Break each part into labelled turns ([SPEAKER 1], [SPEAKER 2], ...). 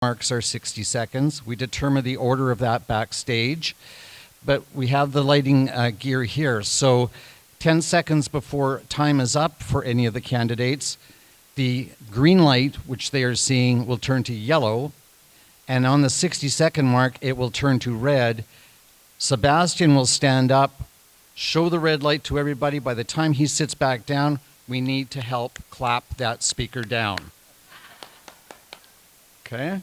[SPEAKER 1] marks our 60 seconds. We determine the order of that backstage, but we have the lighting gear here. So 10 seconds before time is up for any of the candidates, the green light, which they are seeing, will turn to yellow, and on the 60-second mark, it will turn to red. Sebastian will stand up, show the red light to everybody. By the time he sits back down, we need to help clap that speaker down. Okay.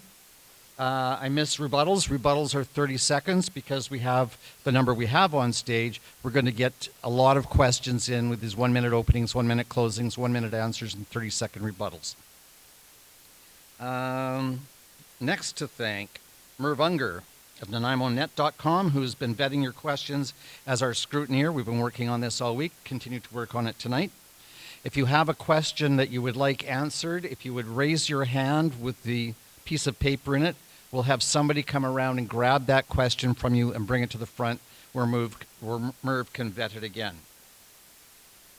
[SPEAKER 1] I missed rebuttals. Rebuttals are 30 seconds because we have the number we have on stage. We're going to get a lot of questions in with these 1-minute openings, 1-minute closings, 1-minute answers, and 30-second rebuttals. Next to thank Merv Unger of NanaimoNet.com, who has been vetting your questions as our scrutineer. We've been working on this all week, continue to work on it tonight. If you have a question that you would like answered, if you would raise your hand with the piece of paper in it, we'll have somebody come around and grab that question from you and bring it to the front where Merv can vet it again.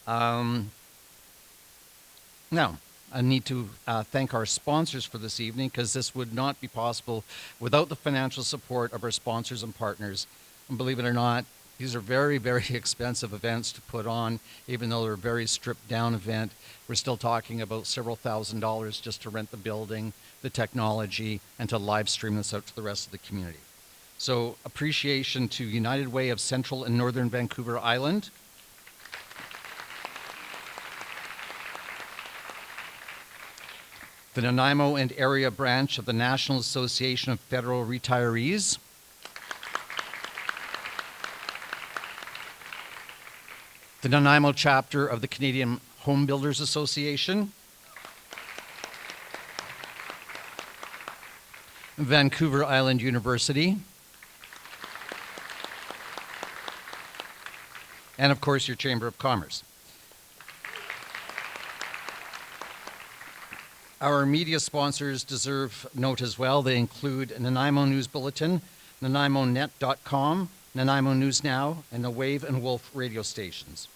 [SPEAKER 1] Now, I need to thank our sponsors for this evening, because this would not be possible without the financial support of our sponsors and partners. And believe it or not, these are very, very expensive events to put on. Even though they're a very stripped down event, we're still talking about several $1,000s just to rent the building, the technology, and to live stream this out to the rest of the community. So appreciation to United Way of Central and Northern Vancouver Island, the Nanaimo and area branch of the National Association of Federal Retirees, the Nanaimo chapter of the Canadian Home Builders Association, Vancouver Island University, and of course your Chamber of Commerce. Our media sponsors deserve note as well. They include Nanaimo News Bulletin, NanaimoNet.com, Nanaimo News Now, and the Wave and Wolf radio stations.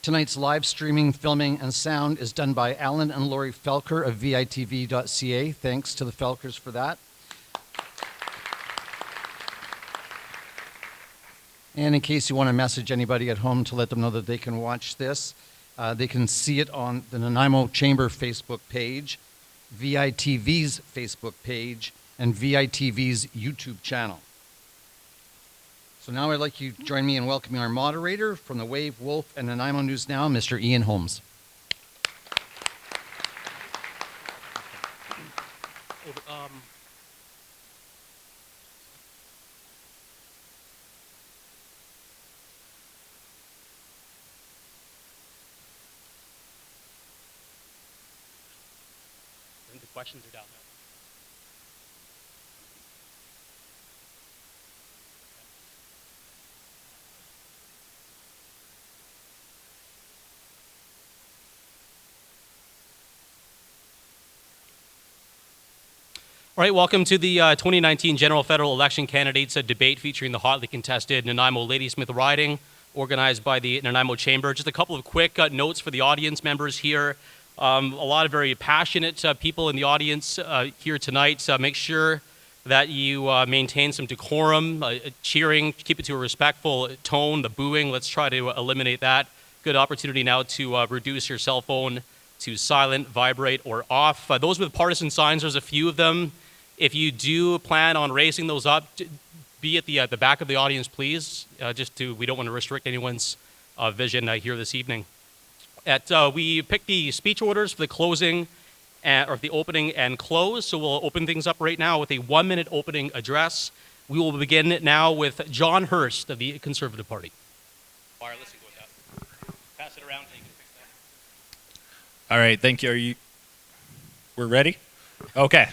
[SPEAKER 1] Tonight's live streaming, filming, and sound is done by Alan and Lori Felker of VITV.ca. Thanks to the Felkers for that. And in case you want to message anybody at home to let them know that they can watch this, they can see it on the Nanaimo Chamber Facebook page, VITV's Facebook page, and VITV's YouTube channel. So now I'd like you to join me in welcoming our moderator from the Wave, Wolf, and Nanaimo News Now, Mr. Ian Holmes.
[SPEAKER 2] I think the questions are down there. All right, welcome to the 2019 General Federal Election Candidates Debate featuring the hotly contested Nanaimo Ladysmith riding, organized by the Nanaimo Chamber. Just a couple of quick notes for the audience members here. A lot of very passionate people in the audience here tonight. Make sure that you maintain some decorum, cheering, keep it to a respectful tone, the booing, let's try to eliminate that. Good opportunity now to reduce your cell phone to silent, vibrate, or off. Those with partisan signs, there's a few of them. If you do plan on raising those up, be at the back of the audience, please. We don't want to restrict anyone's vision here this evening. We picked the speech orders for the closing or the opening and close. So we'll open things up right now with a 1-minute opening address. We will begin now with John Hirst of the Conservative Party. Wireless, go with that. Pass it around. So you can fix that.
[SPEAKER 3] All right, thank you. We're ready? Okay.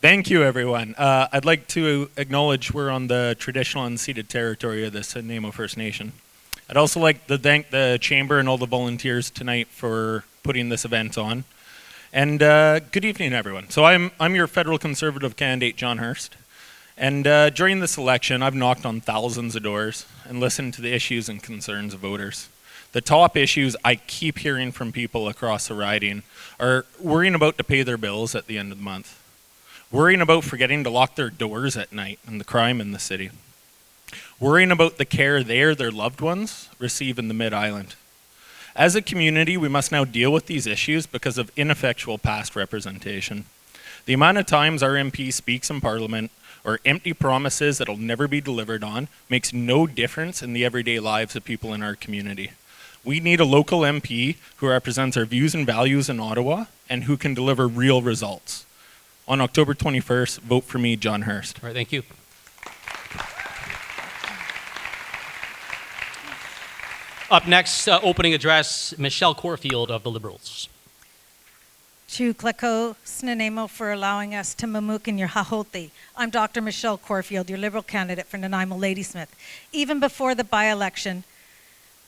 [SPEAKER 3] Thank you, everyone. I'd like to acknowledge we're on the traditional unceded territory of the Nanaimo First Nation. I'd also like to thank the Chamber and all the volunteers tonight for putting this event on. And good evening, everyone. So I'm your federal Conservative candidate, John Hirst. And during this election, I've knocked on thousands of doors and listened to the issues and concerns of voters. The top issues I keep hearing from people across the riding are worrying about to pay their bills at the end of the month, worrying about forgetting to lock their doors at night and the crime in the city, worrying about the care their loved ones receive in the Mid-Island. As a community, we must now deal with these issues because of ineffectual past representation. The amount of times our MP speaks in Parliament or empty promises that'll never be delivered on makes no difference in the everyday lives of people in our community. We need a local MP who represents our views and values in Ottawa and who can deliver real results. On October 21st, vote for me, John Hirst.
[SPEAKER 2] All right, thank you. Up next, opening address, Michelle Corfield of the Liberals.
[SPEAKER 4] To Clarke, Nanaimo, for allowing us to mamuk in your hahoti. I'm Dr. Michelle Corfield, your Liberal candidate for Nanaimo Ladysmith. Even before the by-election,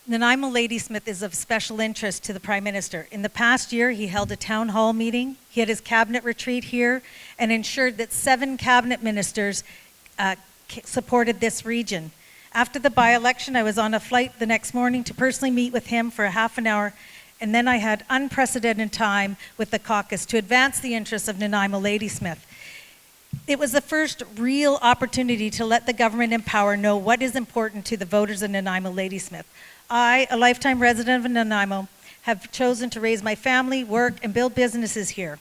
[SPEAKER 4] Nanaimo Ladysmith is of special interest to the Prime Minister. In the past year, he held a town hall meeting, he had his cabinet retreat here, and ensured that 7 cabinet ministers supported this region. After the by-election, I was on a flight the next morning to personally meet with him for a half an hour, and then I had unprecedented time with the caucus to advance the interests of Nanaimo Ladysmith. It was the first real opportunity to let the government in power know what is important to the voters of Nanaimo Ladysmith. I, a lifetime resident of Nanaimo, have chosen to raise my family, work, and build businesses here.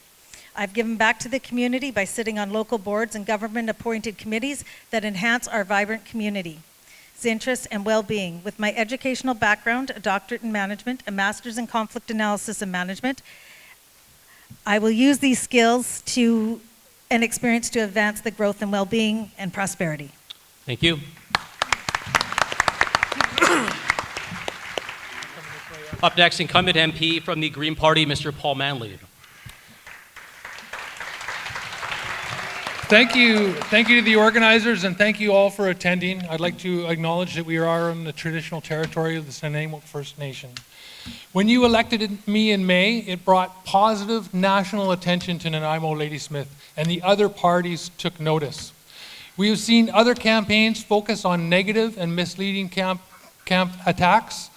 [SPEAKER 4] I've given back to the community by sitting on local boards and government-appointed committees that enhance our vibrant community's interests and well-being. With my educational background, a doctorate in management, a master's in conflict analysis and management, I will use these skills and experience to advance the growth and well-being and prosperity.
[SPEAKER 2] Thank you. Up next, incumbent MP from the Green Party, Mr. Paul Manley.
[SPEAKER 5] Thank you to the organizers, and thank you all for attending. I'd like to acknowledge that we are on the traditional territory of the Nanaimo First Nation. When you elected me in May, it brought positive national attention to Nanaimo Ladysmith, and the other parties took notice. We have seen other campaigns focus on negative and misleading camp attacks.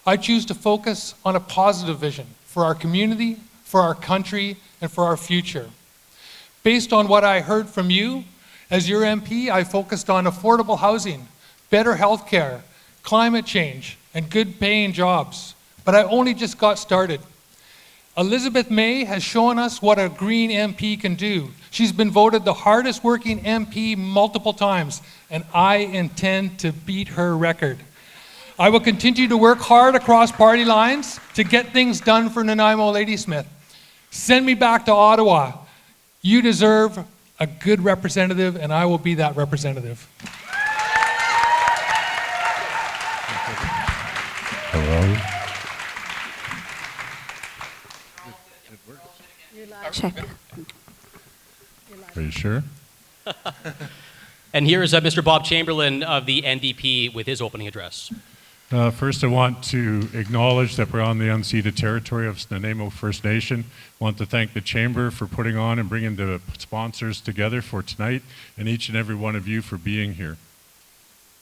[SPEAKER 5] I choose to focus on a positive vision for our community, for our country, and for our future. Based on what I heard from you, as your MP, I focused on affordable housing, better health care, climate change, and good paying jobs. But I only just got started. Elizabeth May has shown us what a Green MP can do. She's been voted the hardest working MP multiple times, and I intend to beat her record. I will continue to work hard across party lines to get things done for Nanaimo Ladysmith. Send me back to Ottawa. You deserve a good representative, and I will be that representative.
[SPEAKER 6] Hello.
[SPEAKER 7] Check.
[SPEAKER 6] Are you sure?
[SPEAKER 2] And here is Mr. Bob Chamberlain of the NDP with his opening address.
[SPEAKER 6] First, I want to acknowledge that we're on the unceded territory of Nanaimo First Nation. I want to thank the Chamber for putting on and bringing the sponsors together for tonight, and each and every one of you for being here.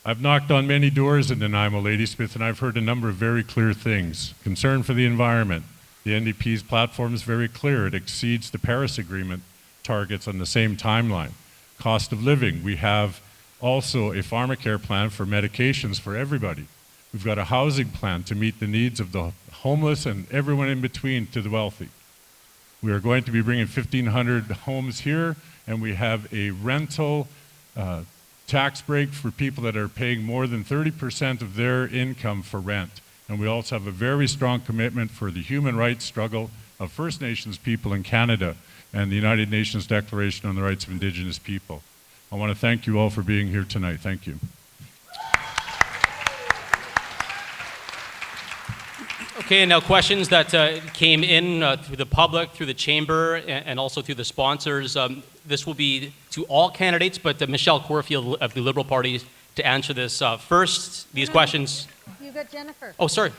[SPEAKER 6] I've knocked on many doors in Nanaimo Ladysmith, and I've heard a number of very clear things. Concern for the environment. The NDP's platform is very clear. It exceeds the Paris Agreement targets on the same timeline. Cost of living. We have also a pharmacare plan for medications for everybody. We've got a housing plan to meet the needs of the homeless and everyone in between to the wealthy. We are going to be bringing 1,500 homes here, and we have a rental tax break for people that are paying more than 30% of their income for rent. And we also have a very strong commitment for the human rights struggle of First Nations people in Canada and the United Nations Declaration on the Rights of Indigenous People. I want to thank you all for being here tonight. Thank you.
[SPEAKER 2] Okay, and now questions that came in through the public, through the Chamber, and also through the sponsors. This will be to all candidates, but Michelle Corfield of the Liberal Party to answer this. First, these questions.
[SPEAKER 4] You got Jennifer.
[SPEAKER 2] Oh, sorry.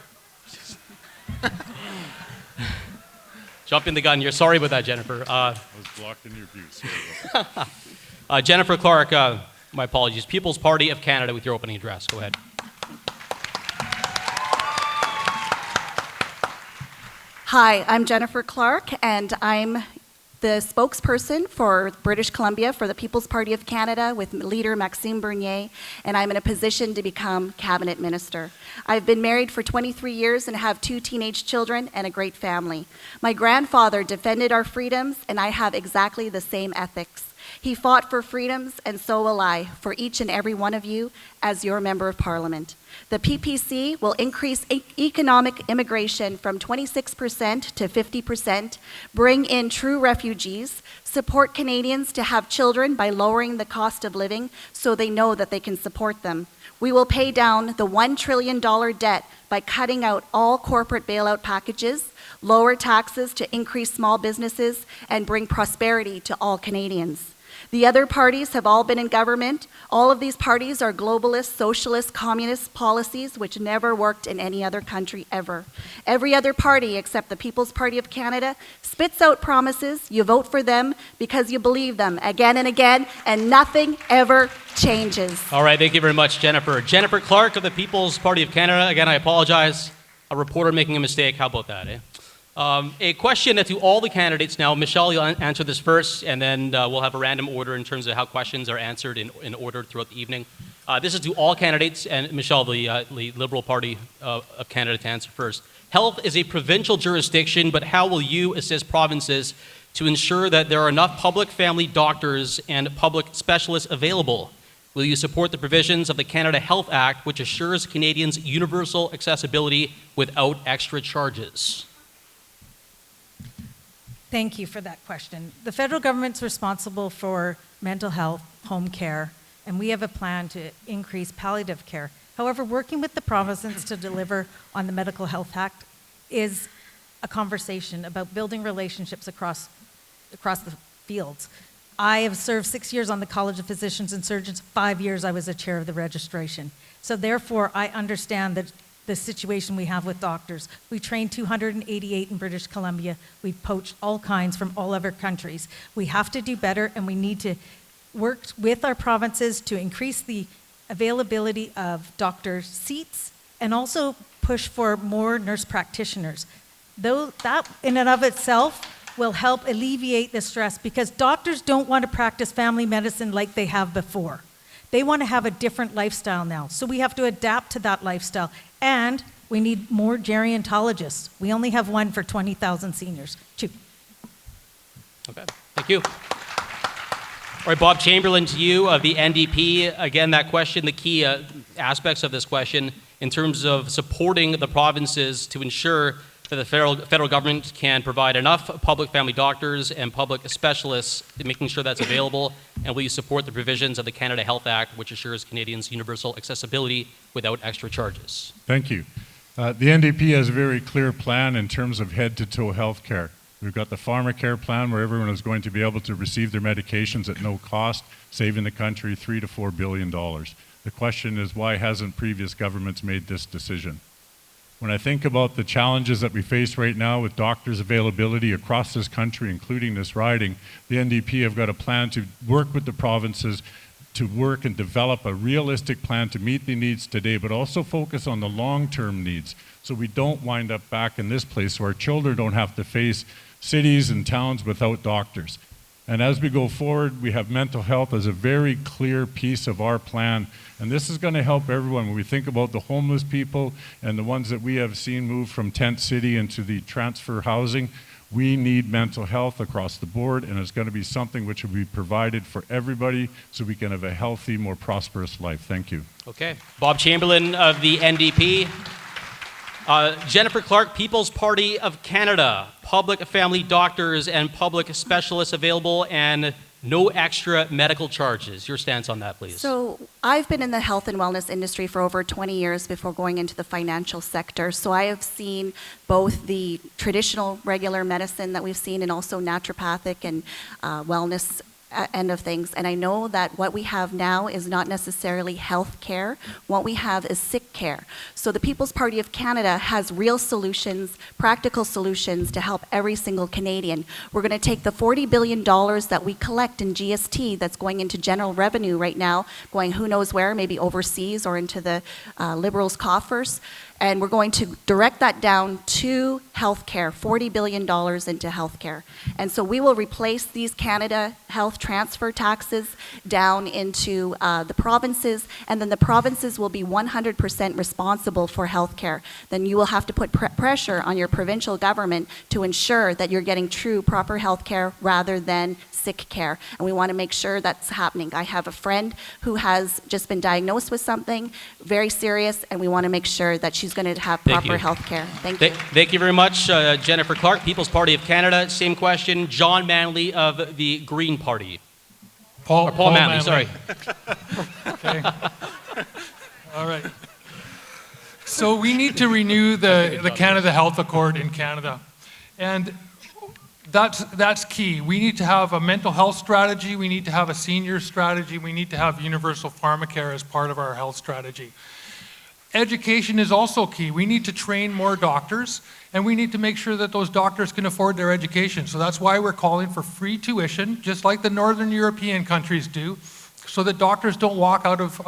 [SPEAKER 2] Jumping the gun here. Sorry about that, Jennifer.
[SPEAKER 6] I was blocked in your views.
[SPEAKER 2] Jennifer Clarke, my apologies. People's Party of Canada with your opening address. Go ahead.
[SPEAKER 7] Hi, I'm Jennifer Clarke, and I'm the spokesperson for British Columbia for the People's Party of Canada with leader Maxime Bernier, and I'm in a position to become cabinet minister. I've been married for 23 years and have 2 teenage children and a great family. My grandfather defended our freedoms, and I have exactly the same ethics. He fought for freedoms, and so will I, for each and every one of you as your member of parliament. The PPC will increase economic immigration from 26% to 50%, bring in true refugees, support Canadians to have children by lowering the cost of living so they know that they can support them. We will pay down the $1 trillion debt by cutting out all corporate bailout packages, lower taxes to increase small businesses, and bring prosperity to all Canadians. The other parties have all been in government. All of these parties are globalist, socialist, communist policies which never worked in any other country ever. Every other party except the People's Party of Canada spits out promises. You vote for them because you believe them again and again, and nothing ever changes.
[SPEAKER 2] All right, thank you very much, Jennifer. Jennifer Clarke of the People's Party of Canada. Again, I apologize. A reporter making a mistake. How about that, eh? A question to all the candidates now. Michelle, you'll answer this first, and then we'll have a random order in terms of how questions are answered in order throughout the evening. This is to all candidates, and Michelle, the Liberal Party of Canada, to answer first. Health is a provincial jurisdiction, but how will you assist provinces to ensure that there are enough public family doctors and public specialists available? Will you support the provisions of the Canada Health Act, which assures Canadians universal accessibility without extra charges?
[SPEAKER 4] Thank you for that question. The federal government's responsible for mental health, home care, and we have a plan to increase palliative care. However, working with the provinces to deliver on the Medical Health Act is a conversation about building relationships across the fields. I have served 6 years on the College of Physicians and Surgeons. 5 years I was a chair of the registration. So therefore, I understand that the situation we have with doctors. We trained 288 in British Columbia. We've poached all kinds from all other countries. We have to do better, and we need to work with our provinces to increase the availability of doctor seats and also push for more nurse practitioners. Though that in and of itself will help alleviate the stress, because doctors don't want to practice family medicine like they have before. They want to have a different lifestyle now. So we have to adapt to that lifestyle. And we need more gerontologists. We only have 1 for 20,000 seniors. 2.
[SPEAKER 2] Okay, thank you. All right, Bob Chamberlain, to you of the NDP. Again, that question, the key aspects of this question in terms of supporting the provinces to ensure that the federal government can provide enough public family doctors and public specialists, making sure that's available, and will you support the provisions of the Canada Health Act, which assures Canadians universal accessibility without extra charges?
[SPEAKER 6] Thank you. The NDP has a very clear plan in terms of head-to-toe health care. We've got the pharmacare plan where everyone is going to be able to receive their medications at no cost, saving the country $3 to $4 billion. The question is, why hasn't previous governments made this decision? When I think about the challenges that we face right now with doctors' availability across this country, including this riding, the NDP have got a plan to work with the provinces to work and develop a realistic plan to meet the needs today, but also focus on the long-term needs so we don't wind up back in this place where our children don't have to face cities and towns without doctors. And as we go forward, we have mental health as a very clear piece of our plan. And this is going to help everyone. When we think about the homeless people and the ones that we have seen move from tent city into the transfer housing, we need mental health across the board, and it's going to be something which will be provided for everybody so we can have a healthy, more prosperous life. Thank you.
[SPEAKER 2] Okay. Bob Chamberlain of the NDP. Jennifer Clarke, People's Party of Canada. Public family doctors and public specialists available and no extra medical charges. Your stance on that, please.
[SPEAKER 7] So I've been in the health and wellness industry for over 20 years before going into the financial sector. So I have seen both the traditional regular medicine that we've seen and also naturopathic and wellness end of things. And I know that what we have now is not necessarily health care. What we have is sick care. So the People's Party of Canada has real solutions, practical solutions to help every single Canadian. We're going to take the $40 billion that we collect in GST that's going into general revenue right now, going who knows where, maybe overseas or into the Liberals' coffers. And we're going to direct that down to healthcare, $40 billion into healthcare. And so we will replace these Canada health transfer taxes down into the provinces, and then the provinces will be 100% responsible for healthcare. Then you will have to put pressure on your provincial government to ensure that you're getting true, proper healthcare rather than sick care. And we want to make sure that's happening. I have a friend who has just been diagnosed with something very serious, and we want to make sure that she's going to have proper health care. Thank you.
[SPEAKER 2] Thank you very much, Jennifer Clarke, People's Party of Canada. Same question, John Manley of the Green Party.
[SPEAKER 5] Paul
[SPEAKER 2] Manley, sorry.
[SPEAKER 5] Okay. All right. So we need to renew the Canada Health Accord in Canada. And that's key. We need to have a mental health strategy. We need to have a senior strategy. We need to have universal pharmacare as part of our health strategy. Education is also key. We need to train more doctors, and we need to make sure that those doctors can afford their education. So that's why we're calling for free tuition, just like the Northern European countries do, so that doctors don't walk out of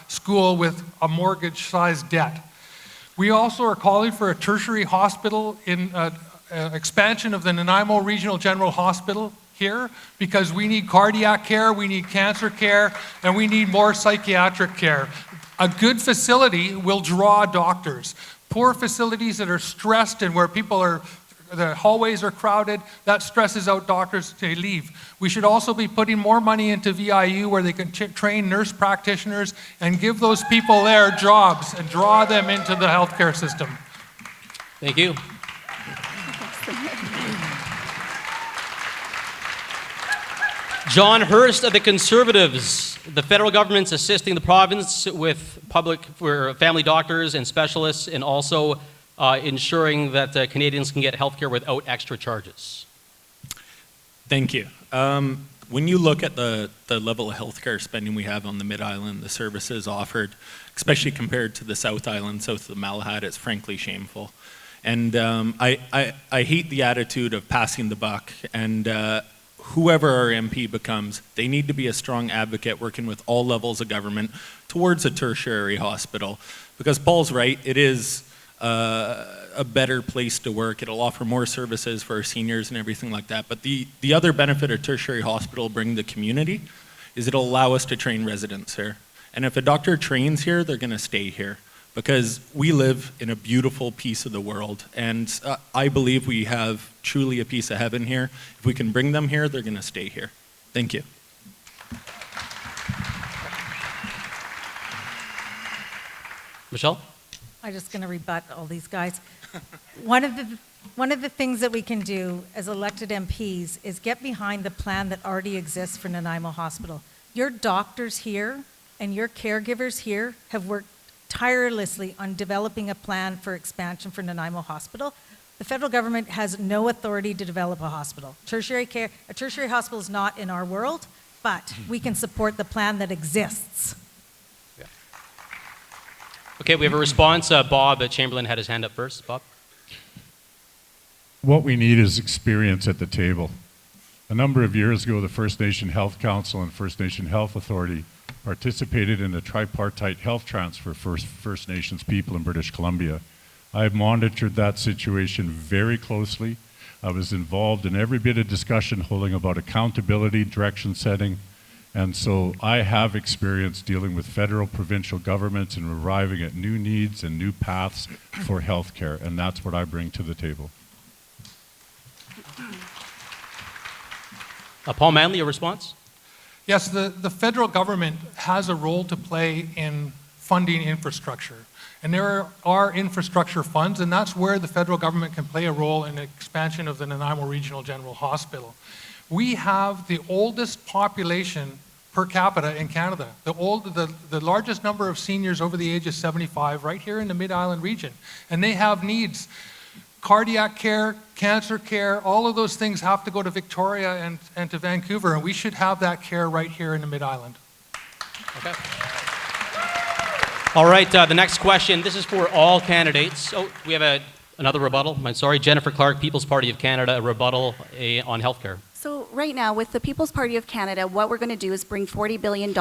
[SPEAKER 5] school with a mortgage-sized debt. We also are calling for a tertiary hospital in expansion of the Nanaimo Regional General Hospital here, because we need cardiac care, we need cancer care, and we need more psychiatric care. A good facility will draw doctors. Poor facilities that are stressed and where the hallways are crowded, that stresses out doctors, they leave. We should also be putting more money into VIU where they can train nurse practitioners and give those people there jobs and draw them into the healthcare system.
[SPEAKER 2] Thank you. John Hirst of the Conservatives. The federal government's assisting the province with family doctors and specialists, and also ensuring that Canadians can get health care without extra charges.
[SPEAKER 3] Thank you. When you look at the level of healthcare spending we have on the Mid-Island, the services offered, especially compared to the South Island, south of the Malahat, it's frankly shameful. And I hate the attitude of passing the buck, and whoever our MP becomes, they need to be a strong advocate working with all levels of government towards a tertiary hospital. Because Paul's right, it is a better place to work. It'll offer more services for our seniors and everything like that. But the other benefit a tertiary hospital bring the community is it'll allow us to train residents here. And if a doctor trains here, they're gonna stay here, because we live in a beautiful piece of the world, and I believe we have truly a piece of heaven here. If we can bring them here, they're going to stay here. Thank you.
[SPEAKER 2] Michelle?
[SPEAKER 4] I'm just going to rebut all these guys. One of the things that we can do as elected MPs is get behind the plan that already exists for Nanaimo Hospital. Your doctors here and your caregivers here have worked tirelessly on developing a plan for expansion for Nanaimo Hospital. The federal government has no authority to develop a hospital. A tertiary hospital is not in our world, but we can support the plan that exists.
[SPEAKER 2] Yeah. Okay, we have a response. Bob Chamberlain had his hand up first. Bob?
[SPEAKER 6] What we need is experience at the table. A number of years ago, the First Nation Health Council and First Nation Health Authority participated in a tripartite health transfer for First Nations people in British Columbia. I have monitored that situation very closely. I was involved in every bit of discussion holding about accountability, direction setting, and so I have experience dealing with federal, provincial governments and arriving at new needs and new paths for healthcare, and that's what I bring to the table.
[SPEAKER 2] Paul Manley, a response?
[SPEAKER 5] Yes, the federal government has a role to play in funding infrastructure. And there are infrastructure funds, and that's where the federal government can play a role in the expansion of the Nanaimo Regional General Hospital. We have the oldest population per capita in Canada, the largest number of seniors over the age of 75 right here in the Mid-Island region. And they have needs. Cardiac care, cancer care, all of those things have to go to Victoria and to Vancouver, and we should have that care right here in the Mid-Island.
[SPEAKER 2] Okay. All right, the next question. This is for all candidates. Oh, we have another rebuttal. I'm sorry, Jennifer Clarke, People's Party of Canada, a rebuttal on healthcare.
[SPEAKER 7] So right now, with the People's Party of Canada, what we're going to do is bring $40 billion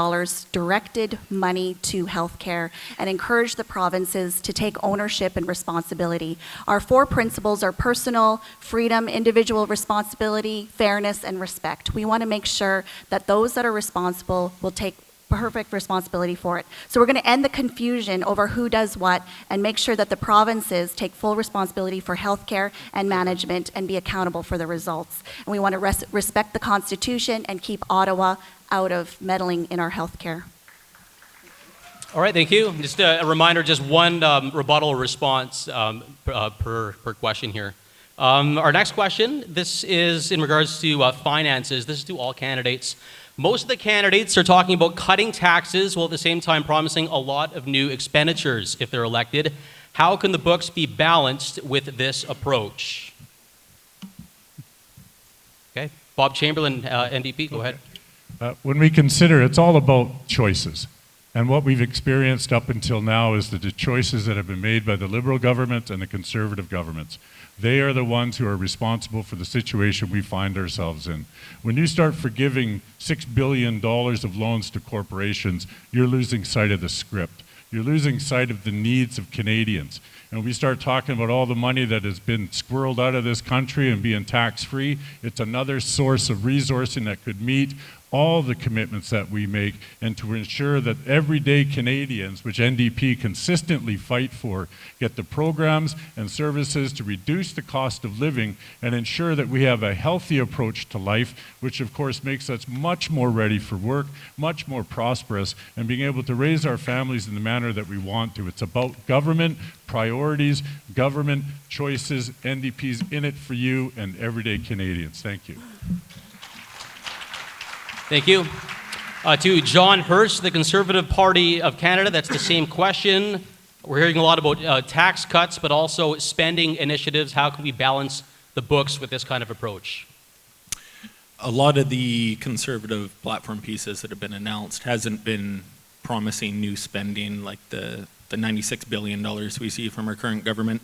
[SPEAKER 7] directed money to healthcare and encourage the provinces to take ownership and responsibility. Our 4 principles are personal, freedom, individual responsibility, fairness, and respect. We want to make sure that those that are responsible will take perfect responsibility for it. So we're going to end the confusion over who does what and make sure that the provinces take full responsibility for healthcare and management and be accountable for the results. And we want to respect the Constitution and keep Ottawa out of meddling in our healthcare.
[SPEAKER 2] All right, thank you. Just a reminder, just one rebuttal or response per question here. Our next question, this is in regards to finances. This is to all candidates. Most of the candidates are talking about cutting taxes while at the same time promising a lot of new expenditures if they're elected. How can the books be balanced with this approach? Okay, Bob Chamberlain, NDP, go ahead.
[SPEAKER 6] When we consider, it's all about choices. And what we've experienced up until now is that the choices that have been made by the Liberal government and the Conservative governments. They are the ones who are responsible for the situation we find ourselves in. When you start forgiving $6 billion of loans to corporations, you're losing sight of the script. You're losing sight of the needs of Canadians. And we start talking about all the money that has been squirreled out of this country and being tax-free. It's another source of resourcing that could meet all the commitments that we make and to ensure that everyday Canadians, which NDP consistently fight for, get the programs and services to reduce the cost of living and ensure that we have a healthy approach to life, which of course makes us much more ready for work, much more prosperous, and being able to raise our families in the manner that we want to. It's about government priorities, government choices, NDP's in it for you and everyday Canadians. Thank you.
[SPEAKER 2] Thank you. To John Hirst, the Conservative Party of Canada, that's the same question. We're hearing a lot about tax cuts, but also spending initiatives. How can we balance the books with this kind of approach?
[SPEAKER 3] A lot of the Conservative platform pieces that have been announced hasn't been promising new spending like the $96 billion we see from our current government.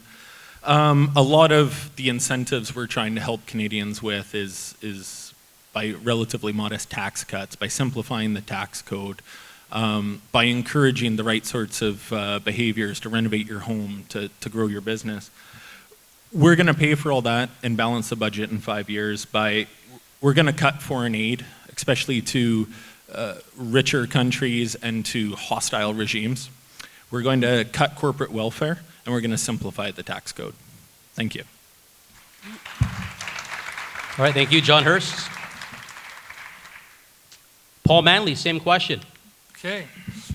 [SPEAKER 3] A lot of the incentives we're trying to help Canadians with is by relatively modest tax cuts, by simplifying the tax code, by encouraging the right sorts of behaviors to renovate your home, to grow your business. We're going to pay for all that and balance the budget in 5 years we're going to cut foreign aid, especially to richer countries and to hostile regimes. We're going to cut corporate welfare, and we're going to simplify the tax code. Thank you.
[SPEAKER 2] All right, thank you, John Hirst. Paul Manley, same question.
[SPEAKER 5] Okay.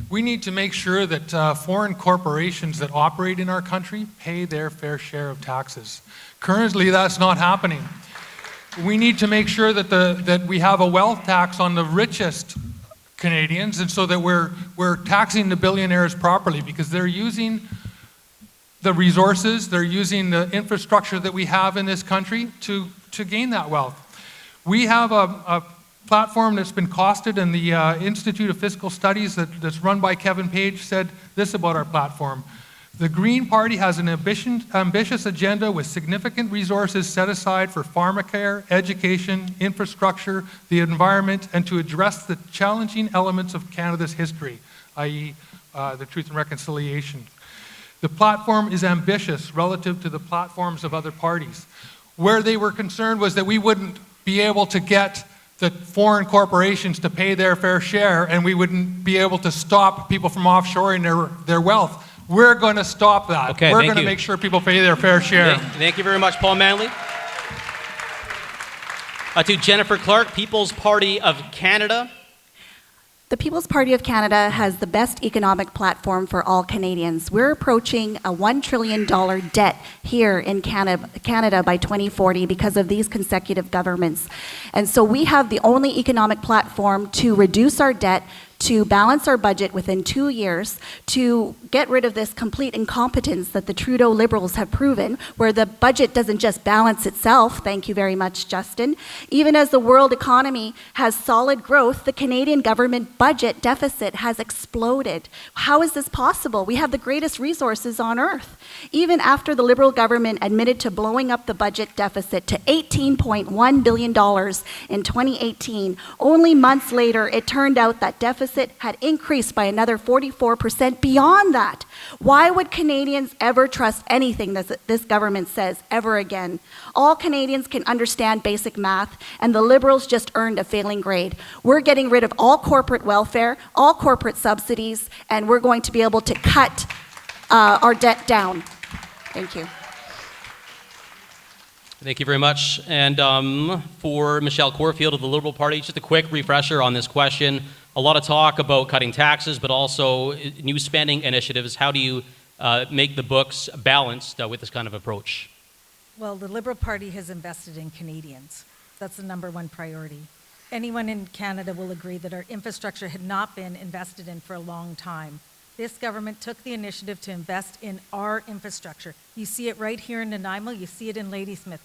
[SPEAKER 5] We need to make sure that foreign corporations that operate in our country pay their fair share of taxes. Currently, that's not happening. We need to make sure that we have a wealth tax on the richest Canadians, and so that we're taxing the billionaires properly, because they're using the resources, they're using the infrastructure that we have in this country to gain that wealth. We have a platform that's been costed, and the Institute of Fiscal Studies that's run by Kevin Page said this about our platform. The Green Party has an ambitious agenda with significant resources set aside for pharmacare, education, infrastructure, the environment, and to address the challenging elements of Canada's history, i.e. The Truth and Reconciliation. The platform is ambitious relative to the platforms of other parties. Where they were concerned was that we wouldn't be able to get the foreign corporations to pay their fair share, and we wouldn't be able to stop people from offshoring their wealth. We're going to stop that.
[SPEAKER 2] Okay,
[SPEAKER 5] we're going to make sure people pay their fair share.
[SPEAKER 2] Thank you very much, Paul Manley. To Jennifer Clarke, People's Party of Canada.
[SPEAKER 7] The People's Party of Canada has the best economic platform for all Canadians. We're approaching a $1 trillion debt here in Canada by 2040 because of these consecutive governments. And so we have the only economic platform to reduce our debt, to balance our budget within 2 years, to get rid of this complete incompetence that the Trudeau Liberals have proven, where the budget doesn't just balance itself. Thank you very much, Justin. Even as the world economy has solid growth, the Canadian government budget deficit has exploded. How is this possible? We have the greatest resources on earth. Even after the Liberal government admitted to blowing up the budget deficit to $18.1 billion in 2018, only months later it turned out that deficit had increased by another 44% beyond that. Why would Canadians ever trust anything that this government says ever again? All Canadians can understand basic math, and the Liberals just earned a failing grade. We're getting rid of all corporate welfare, all corporate subsidies, and we're going to be able to cut our debt down. Thank you.
[SPEAKER 2] Thank you very much. And for Michelle Corfield of the Liberal Party, just a quick refresher on this question. A lot of talk about cutting taxes, but also new spending initiatives. How do you make the books balanced with this kind of approach?
[SPEAKER 4] Well, the Liberal Party has invested in Canadians. That's the number one priority. Anyone in Canada will agree that our infrastructure had not been invested in for a long time. This government took the initiative to invest in our infrastructure. You see it right here in Nanaimo, you see it in Ladysmith.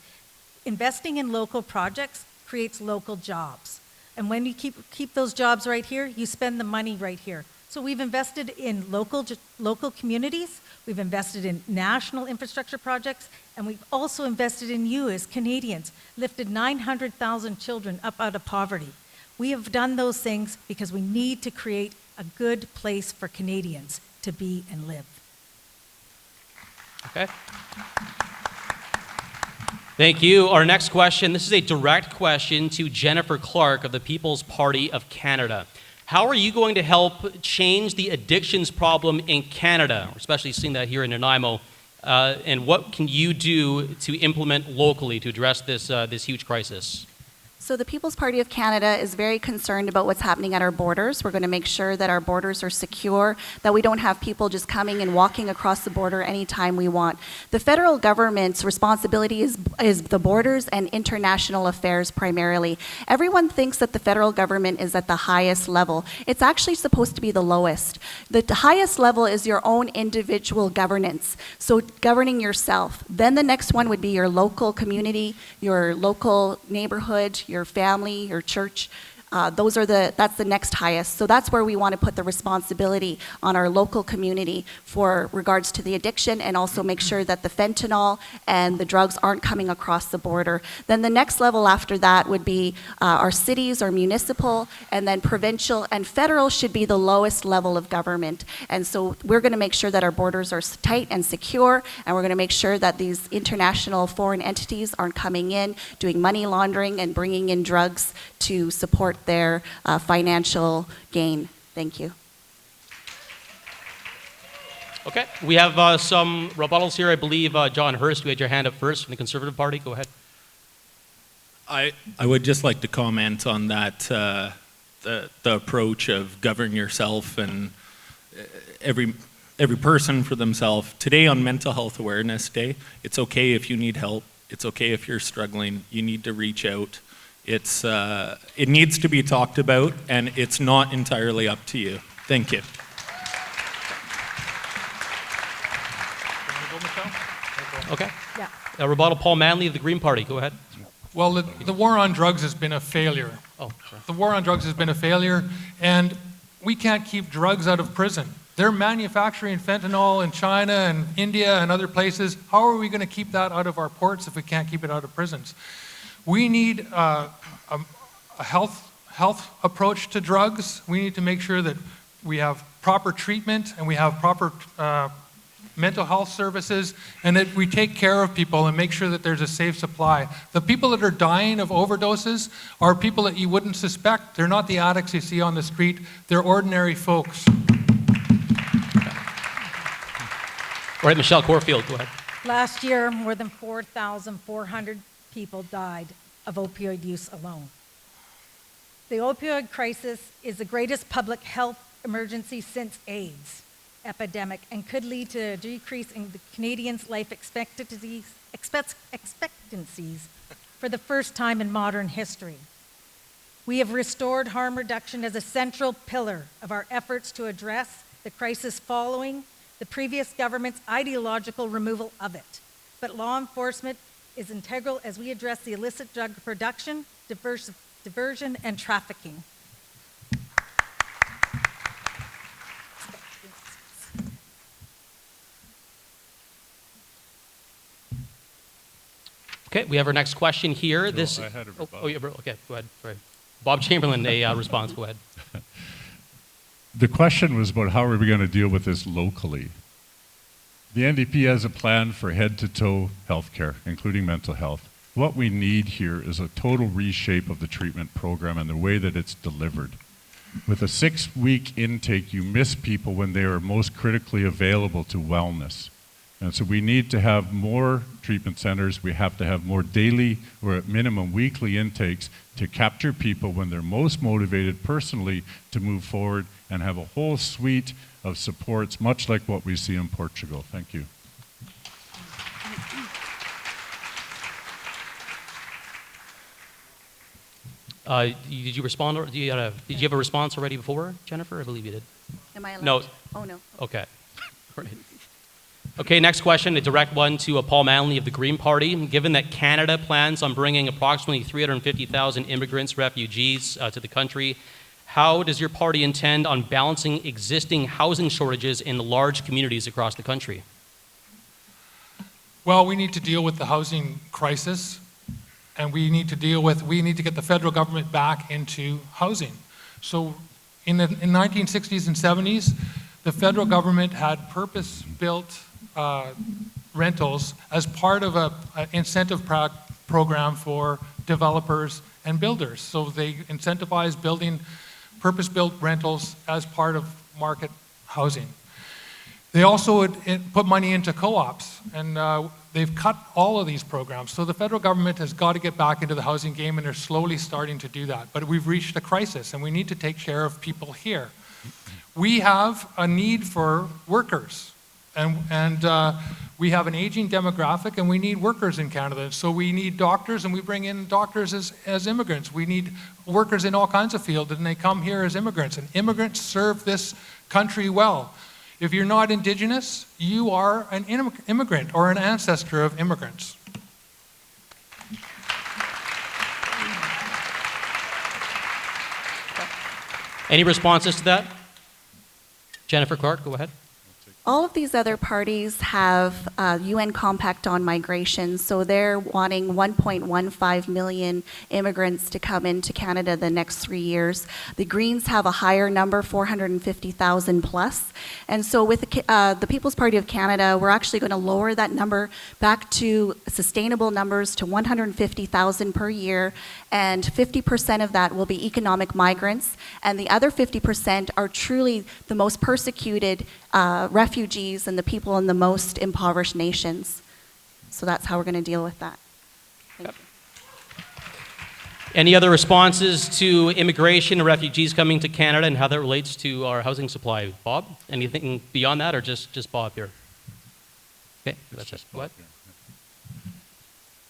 [SPEAKER 4] Investing in local projects creates local jobs. And when you keep those jobs right here, you spend the money right here. So we've invested in local communities, we've invested in national infrastructure projects, and we've also invested in you as Canadians, lifted 900,000 children up out of poverty. We have done those things because we need to create a good place for Canadians to be and live.
[SPEAKER 2] Okay. Thank you. Our next question, this is a direct question to Jennifer Clarke of the People's Party of Canada. How are you going to help change the addictions problem in Canada, especially seeing that here in Nanaimo, and what can you do to implement locally to address this huge crisis?
[SPEAKER 7] So the People's Party of Canada is very concerned about what's happening at our borders. We're going to make sure that our borders are secure, that we don't have people just coming and walking across the border anytime we want. The federal government's responsibility is the borders and international affairs primarily. Everyone thinks that the federal government is at the highest level. It's actually supposed to be the lowest. The highest level is your own individual governance, so governing yourself. Then the next one would be your local community, your local neighborhood, your family, your church. That's the next highest. So that's where we want to put the responsibility on our local community for regards to the addiction, and also make sure that the fentanyl and the drugs aren't coming across the border. Then the next level after that would be our cities or municipal, and then provincial, and federal should be the lowest level of government. And so we're going to make sure that our borders are tight and secure, and we're going to make sure that these international foreign entities aren't coming in, doing money laundering and bringing in drugs to support their financial gain. Thank you.
[SPEAKER 2] Okay, we have some rebuttals here. I believe John Hirst, you had your hand up first from the Conservative Party. Go ahead.
[SPEAKER 3] I would just like to comment on that, the approach of govern yourself and every person for themselves. Today on Mental Health Awareness Day, it's okay if you need help. It's okay if you're struggling. You need to reach out. It needs to be talked about, and it's not entirely up to you. Thank you.
[SPEAKER 2] Okay.
[SPEAKER 4] Yeah.
[SPEAKER 2] Rebuttal, Paul Manley of the Green Party. Go ahead.
[SPEAKER 5] Well, the war on drugs has been a failure.
[SPEAKER 2] Oh, sorry.
[SPEAKER 5] The war on drugs has been a failure, and we can't keep drugs out of prison. They're manufacturing fentanyl in China and India and other places. How are we going to keep that out of our ports if we can't keep it out of prisons? We need a health approach to drugs. We need to make sure that we have proper treatment and we have proper mental health services, and that we take care of people and make sure that there's a safe supply. The people that are dying of overdoses are people that you wouldn't suspect. They're not the addicts you see on the street. They're ordinary folks.
[SPEAKER 2] All right, Michelle Corfield, go ahead.
[SPEAKER 4] Last year, more than 4,400 people died of opioid use alone. The opioid crisis is the greatest public health emergency since AIDS epidemic, and could lead to a decrease in the Canadians' life expectancies for the first time in modern history. We have restored harm reduction as a central pillar of our efforts to address the crisis following the previous government's ideological removal of it. But law enforcement is integral as we address the illicit drug production, diversion, and trafficking.
[SPEAKER 2] Okay, we have our next question here.
[SPEAKER 6] No,
[SPEAKER 2] This.
[SPEAKER 6] I had a rebuttal.
[SPEAKER 2] Okay, go ahead. Sorry. Bob Chamberlain, a response. Go ahead.
[SPEAKER 6] The question was about how are we going to deal with this locally. The NDP has a plan for head-to-toe healthcare, including mental health. What we need here is a total reshape of the treatment program and the way that it's delivered. With a 6-week intake, you miss people when they are most critically available to wellness. And so we need to have more treatment centers. We have to have more daily or at minimum weekly intakes to capture people when they're most motivated personally to move forward and have a whole suite of supports, much like what we see in Portugal. Thank you.
[SPEAKER 2] Did you respond, or did you have a response already before, Jennifer? I believe you did.
[SPEAKER 7] Am I allowed?
[SPEAKER 2] No.
[SPEAKER 7] Oh, no.
[SPEAKER 2] Okay. Right. Okay, next question, a direct one to Paul Manley of the Green Party. Given that Canada plans on bringing approximately 350,000 immigrants, refugees to the country, how does your party intend on balancing existing housing shortages in large communities across the country?
[SPEAKER 5] Well, we need to deal with the housing crisis, and we need to get the federal government back into housing. So in the 1960s and 70s, the federal government had purpose-built rentals as part of an incentive program for developers and builders. So they incentivized building purpose-built rentals as part of market housing. They also would put money into co-ops, and they've cut all of these programs. So the federal government has got to get back into the housing game, and they're slowly starting to do that. But we've reached a crisis, and we need to take care of people here. We have a need for workers, and we have an aging demographic, and we need workers in Canada. So we need doctors, and we bring in doctors as immigrants. We need workers in all kinds of fields, and they come here as immigrants. And immigrants serve this country well. If you're not Indigenous, you are an immigrant or an ancestor of immigrants.
[SPEAKER 2] Any responses to that? Jennifer Clarke, go ahead.
[SPEAKER 7] All of these other parties have a UN Compact on Migration, so they're wanting 1.15 million immigrants to come into Canada the next 3 years. The Greens have a higher number, 450,000 plus. And so with the People's Party of Canada, we're actually going to lower that number back to sustainable numbers to 150,000 per year, and 50% of that will be economic migrants, and the other 50% are truly the most persecuted refugees and the people in the most impoverished nations. So that's how we're going to deal with that. Thank you.
[SPEAKER 2] Any other responses to immigration and refugees coming to Canada and how that relates to our housing supply? Bob, anything beyond that, or just Bob here? Okay, that's it. What?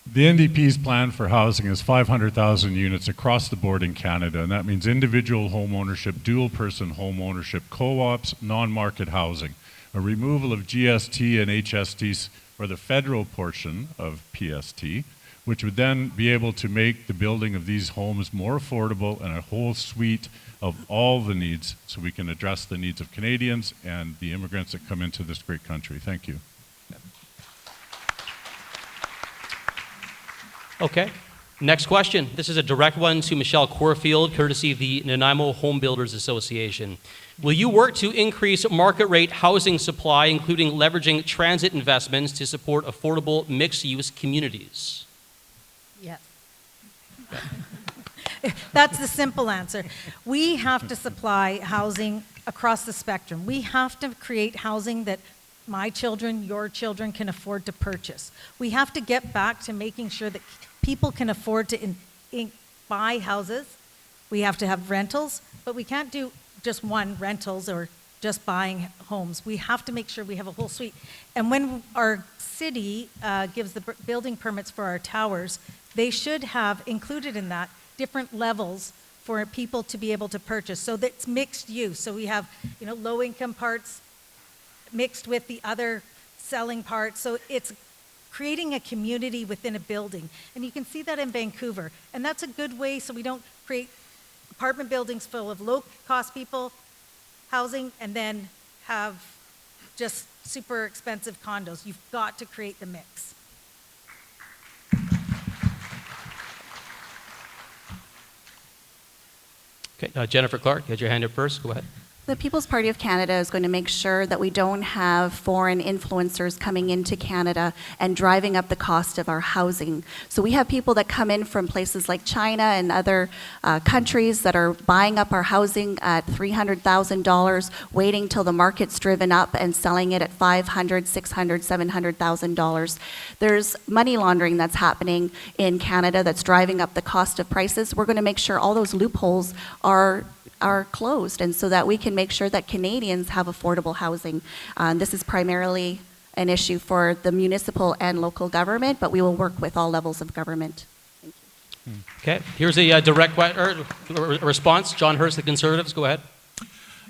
[SPEAKER 6] The NDP's plan for housing is 500,000 units across the board in Canada, and that means individual home ownership, dual-person home ownership, co-ops, non-market housing, a removal of GST and HST, or the federal portion of PST, which would then be able to make the building of these homes more affordable and a whole suite of all the needs so we can address the needs of Canadians and the immigrants that come into this great country. Thank you.
[SPEAKER 2] Okay. Next question. This is a direct one to Michelle Corfield, courtesy of the Nanaimo Home Builders Association. Will you work to increase market rate housing supply, including leveraging transit investments to support affordable mixed-use communities?
[SPEAKER 4] Yes. That's the simple answer. We have to supply housing across the spectrum. We have to create housing that my children, your children can afford to purchase. We have to get back to making sure that people can afford to buy houses. We have to have rentals, but we can't do just one, rentals or just buying homes. We have to make sure we have a whole suite. And when our city gives the building permits for our towers, they should have included in that different levels for people to be able to purchase. So that's mixed use. So we have, low income parts mixed with the other selling parts. So it's creating a community within a building. And you can see that in Vancouver. And that's a good way so we don't create apartment buildings full of low-cost people, housing, and then have just super expensive condos. You've got to create the mix.
[SPEAKER 2] Okay, Jennifer Clarke, you had your hand up first. Go ahead.
[SPEAKER 7] The People's Party of Canada is going to make sure that we don't have foreign influencers coming into Canada and driving up the cost of our housing. So we have people that come in from places like China and other countries that are buying up our housing at $300,000, waiting till the market's driven up and selling it at $500,000, $600,000, $700,000. There's money laundering that's happening in Canada that's driving up the cost of prices. We're going to make sure all those loopholes are closed, and so that we can make sure that Canadians have affordable housing. This is primarily an issue for the municipal and local government, but we will work with all levels of government. Thank you.
[SPEAKER 2] Okay, here's a direct response. John Hirst, the Conservatives, go ahead.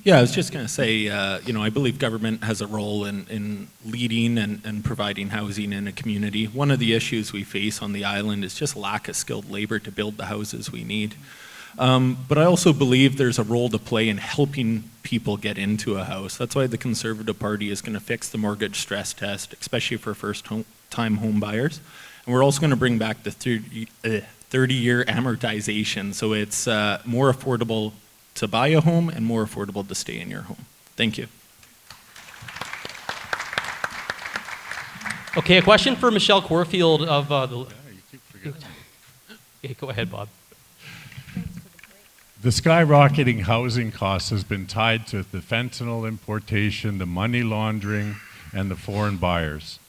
[SPEAKER 3] Yeah, I was just going to say, I believe government has a role in leading and providing housing in a community. One of the issues we face on the island is just lack of skilled labor to build the houses we need. But I also believe there's a role to play in helping people get into a house. That's why the Conservative Party is going to fix the mortgage stress test, especially for first-time home buyers. And we're also going to bring back the 30-year amortization, so it's more affordable to buy a home and more affordable to stay in your home. Thank you.
[SPEAKER 2] Okay, a question for Michelle Corfield of the...
[SPEAKER 6] Yeah, you keep forgetting.
[SPEAKER 2] Okay, go ahead, Bob.
[SPEAKER 6] The skyrocketing housing costs has been tied to the fentanyl importation, the money laundering, and the foreign buyers.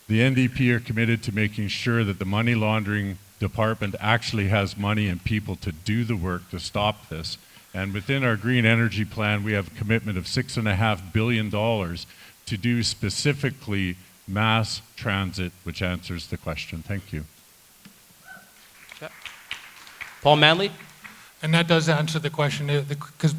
[SPEAKER 6] The NDP are committed to making sure that the money laundering department actually has money and people to do the work to stop this. And within our green energy plan, we have a commitment of $6.5 billion to do specifically mass transit, which answers the question. Thank you.
[SPEAKER 2] Okay. Paul Manley.
[SPEAKER 5] And that does answer the question,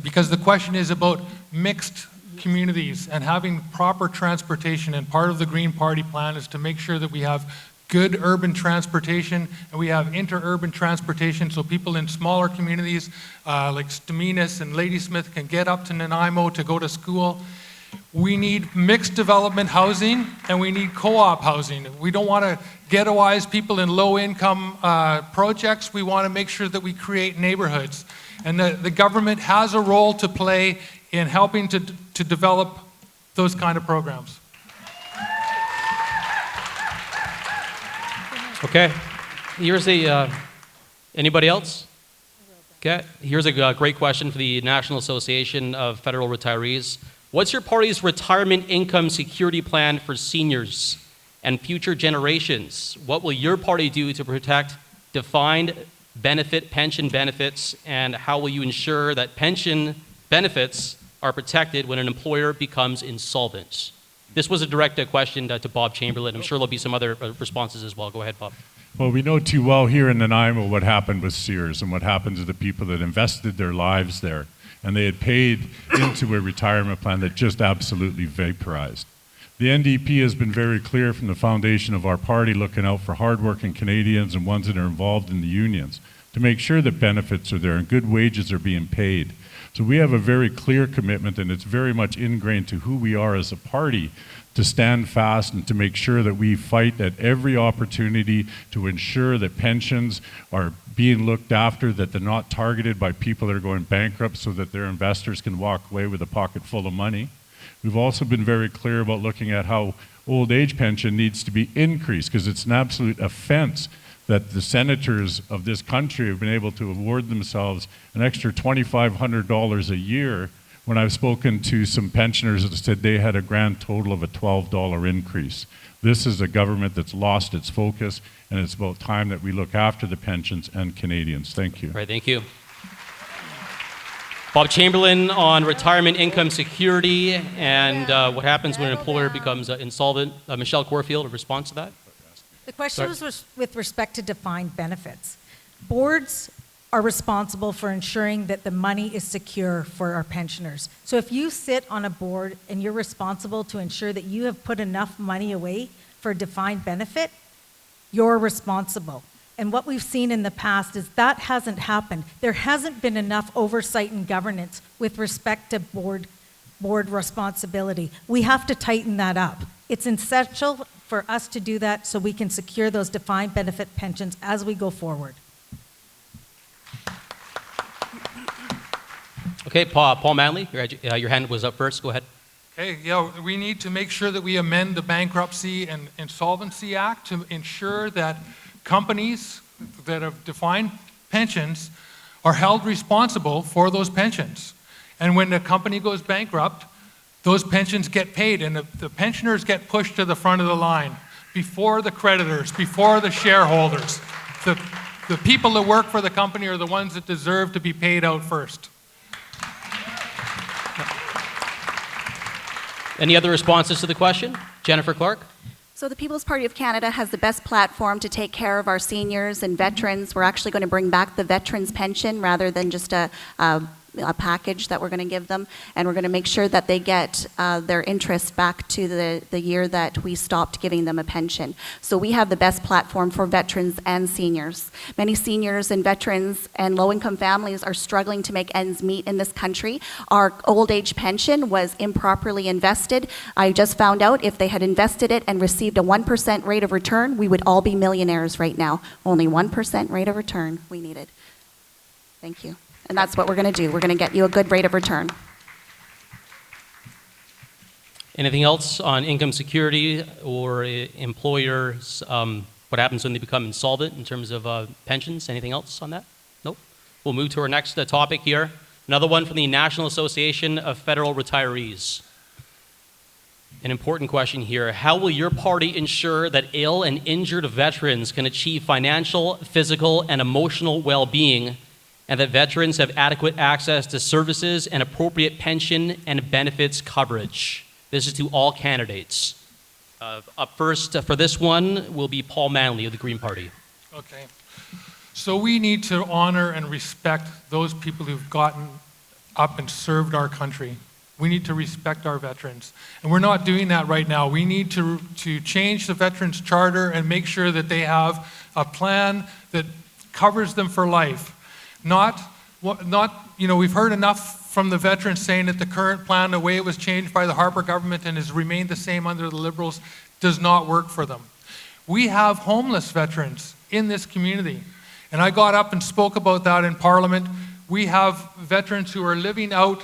[SPEAKER 5] because the question is about mixed communities and having proper transportation. And part of the Green Party plan is to make sure that we have good urban transportation and we have inter-urban transportation so people in smaller communities like Staminas and Ladysmith can get up to Nanaimo to go to school. We need mixed development housing and we need co-op housing. We don't want to ghettoize people in low-income projects. We want to make sure that we create neighborhoods. And the government has a role to play in helping to develop those kind of programs.
[SPEAKER 2] Okay, here's anybody else? Okay, here's a great question for the National Association of Federal Retirees. What's your party's retirement income security plan for seniors and future generations? What will your party do to protect defined benefit pension benefits, and how will you ensure that pension benefits are protected when an employer becomes insolvent? This was a direct question to Bob Chamberlain. I'm sure there'll be some other responses as well. Go ahead, Bob.
[SPEAKER 6] Well, we know too well here in Nanaimo what happened with Sears and what happened to the people that invested their lives there. And they had paid into a retirement plan that just absolutely vaporized. The NDP has been very clear from the foundation of our party, looking out for hardworking Canadians and ones that are involved in the unions to make sure that benefits are there and good wages are being paid. So we have a very clear commitment, and it's very much ingrained to who we are as a party, to stand fast and to make sure that we fight at every opportunity to ensure that pensions are being looked after, that they're not targeted by people that are going bankrupt so that their investors can walk away with a pocket full of money. We've also been very clear about looking at how old age pension needs to be increased, because it's an absolute offense that the senators of this country have been able to award themselves an extra $2,500 a year, when I've spoken to some pensioners that said they had a grand total of a $12 increase. This is a government that's lost its focus, and it's about time that we look after the pensions and Canadians. Thank you.
[SPEAKER 2] All right, thank you. Bob Chamberlain on retirement income security and what happens when an employer becomes insolvent. Michelle Corfield, a response to that?
[SPEAKER 4] The question was with respect to defined benefits. Boards are responsible for ensuring that the money is secure for our pensioners. So if you sit on a board and you're responsible to ensure that you have put enough money away for a defined benefit, you're responsible. And what we've seen in the past is that hasn't happened. There hasn't been enough oversight and governance with respect to board responsibility. We have to tighten that up. It's essential for us to do that so we can secure those defined benefit pensions as we go forward.
[SPEAKER 2] Okay, Paul Manley, your hand was up first. Go ahead.
[SPEAKER 5] Okay, yeah, we need to make sure that we amend the Bankruptcy and Insolvency Act to ensure that companies that have defined pensions are held responsible for those pensions. And when the company goes bankrupt, those pensions get paid, and the pensioners get pushed to the front of the line before the creditors, before the shareholders. The people that work for the company are the ones that deserve to be paid out first.
[SPEAKER 2] Any other responses to the question? Jennifer Clarke?
[SPEAKER 7] So the People's Party of Canada has the best platform to take care of our seniors and veterans. We're actually going to bring back the veterans pension rather than just a package that we're going to give them, and we're going to make sure that they get their interest back to the year that we stopped giving them a pension. So we have the best platform for veterans and seniors. Many seniors and veterans and low-income families are struggling to make ends meet in this country. Our old age pension was improperly invested. I just found out if they had invested it and received a 1% rate of return, we would all be millionaires right now. Only 1% rate of return we needed. Thank you. And that's what we're going to do. We're going to get you a good rate of return.
[SPEAKER 2] Anything else on income security or employers, what happens when they become insolvent in terms of pensions? Anything else on that? Nope. We'll move to our next topic here. Another one from the National Association of Federal Retirees. An important question here. How will your party ensure that ill and injured veterans can achieve financial, physical, and emotional well-being, and that veterans have adequate access to services and appropriate pension and benefits coverage? This is to all candidates. Up first for this one will be Paul Manley of the Green Party.
[SPEAKER 5] Okay. So we need to honor and respect those people who've gotten up and served our country. We need to respect our veterans. And we're not doing that right now. We need to change the Veterans Charter and make sure that they have a plan that covers them for life. We've heard enough from the veterans saying that the current plan, the way it was changed by the Harper government and has remained the same under the Liberals, does not work for them. We have homeless veterans in this community. And I got up and spoke about that in Parliament. We have veterans who are living out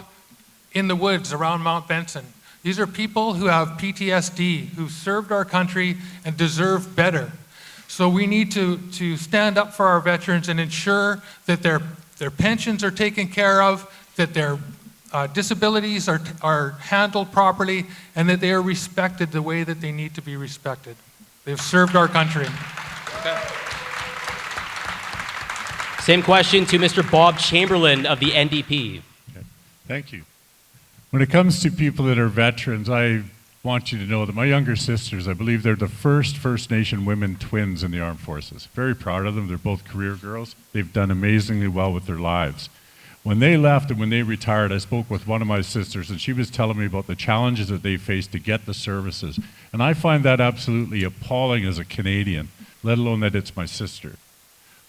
[SPEAKER 5] in the woods around Mount Benson. These are people who have PTSD, who served our country and deserve better. So we need to stand up for our veterans and ensure that their pensions are taken care of, that their disabilities are handled properly, and that they are respected the way that they need to be respected. They've served our country.
[SPEAKER 2] Okay. Same question to Mr. Bob Chamberlain of the NDP.
[SPEAKER 6] Okay. Thank you. When it comes to people that are veterans, I want you to know that my younger sisters, I believe they're the first First Nation women twins in the armed forces. Very proud of them. They're both career girls. They've done amazingly well with their lives. When they left and when they retired, I spoke with one of my sisters, and she was telling me about the challenges that they faced to get the services. And I find that absolutely appalling as a Canadian, let alone that it's my sister.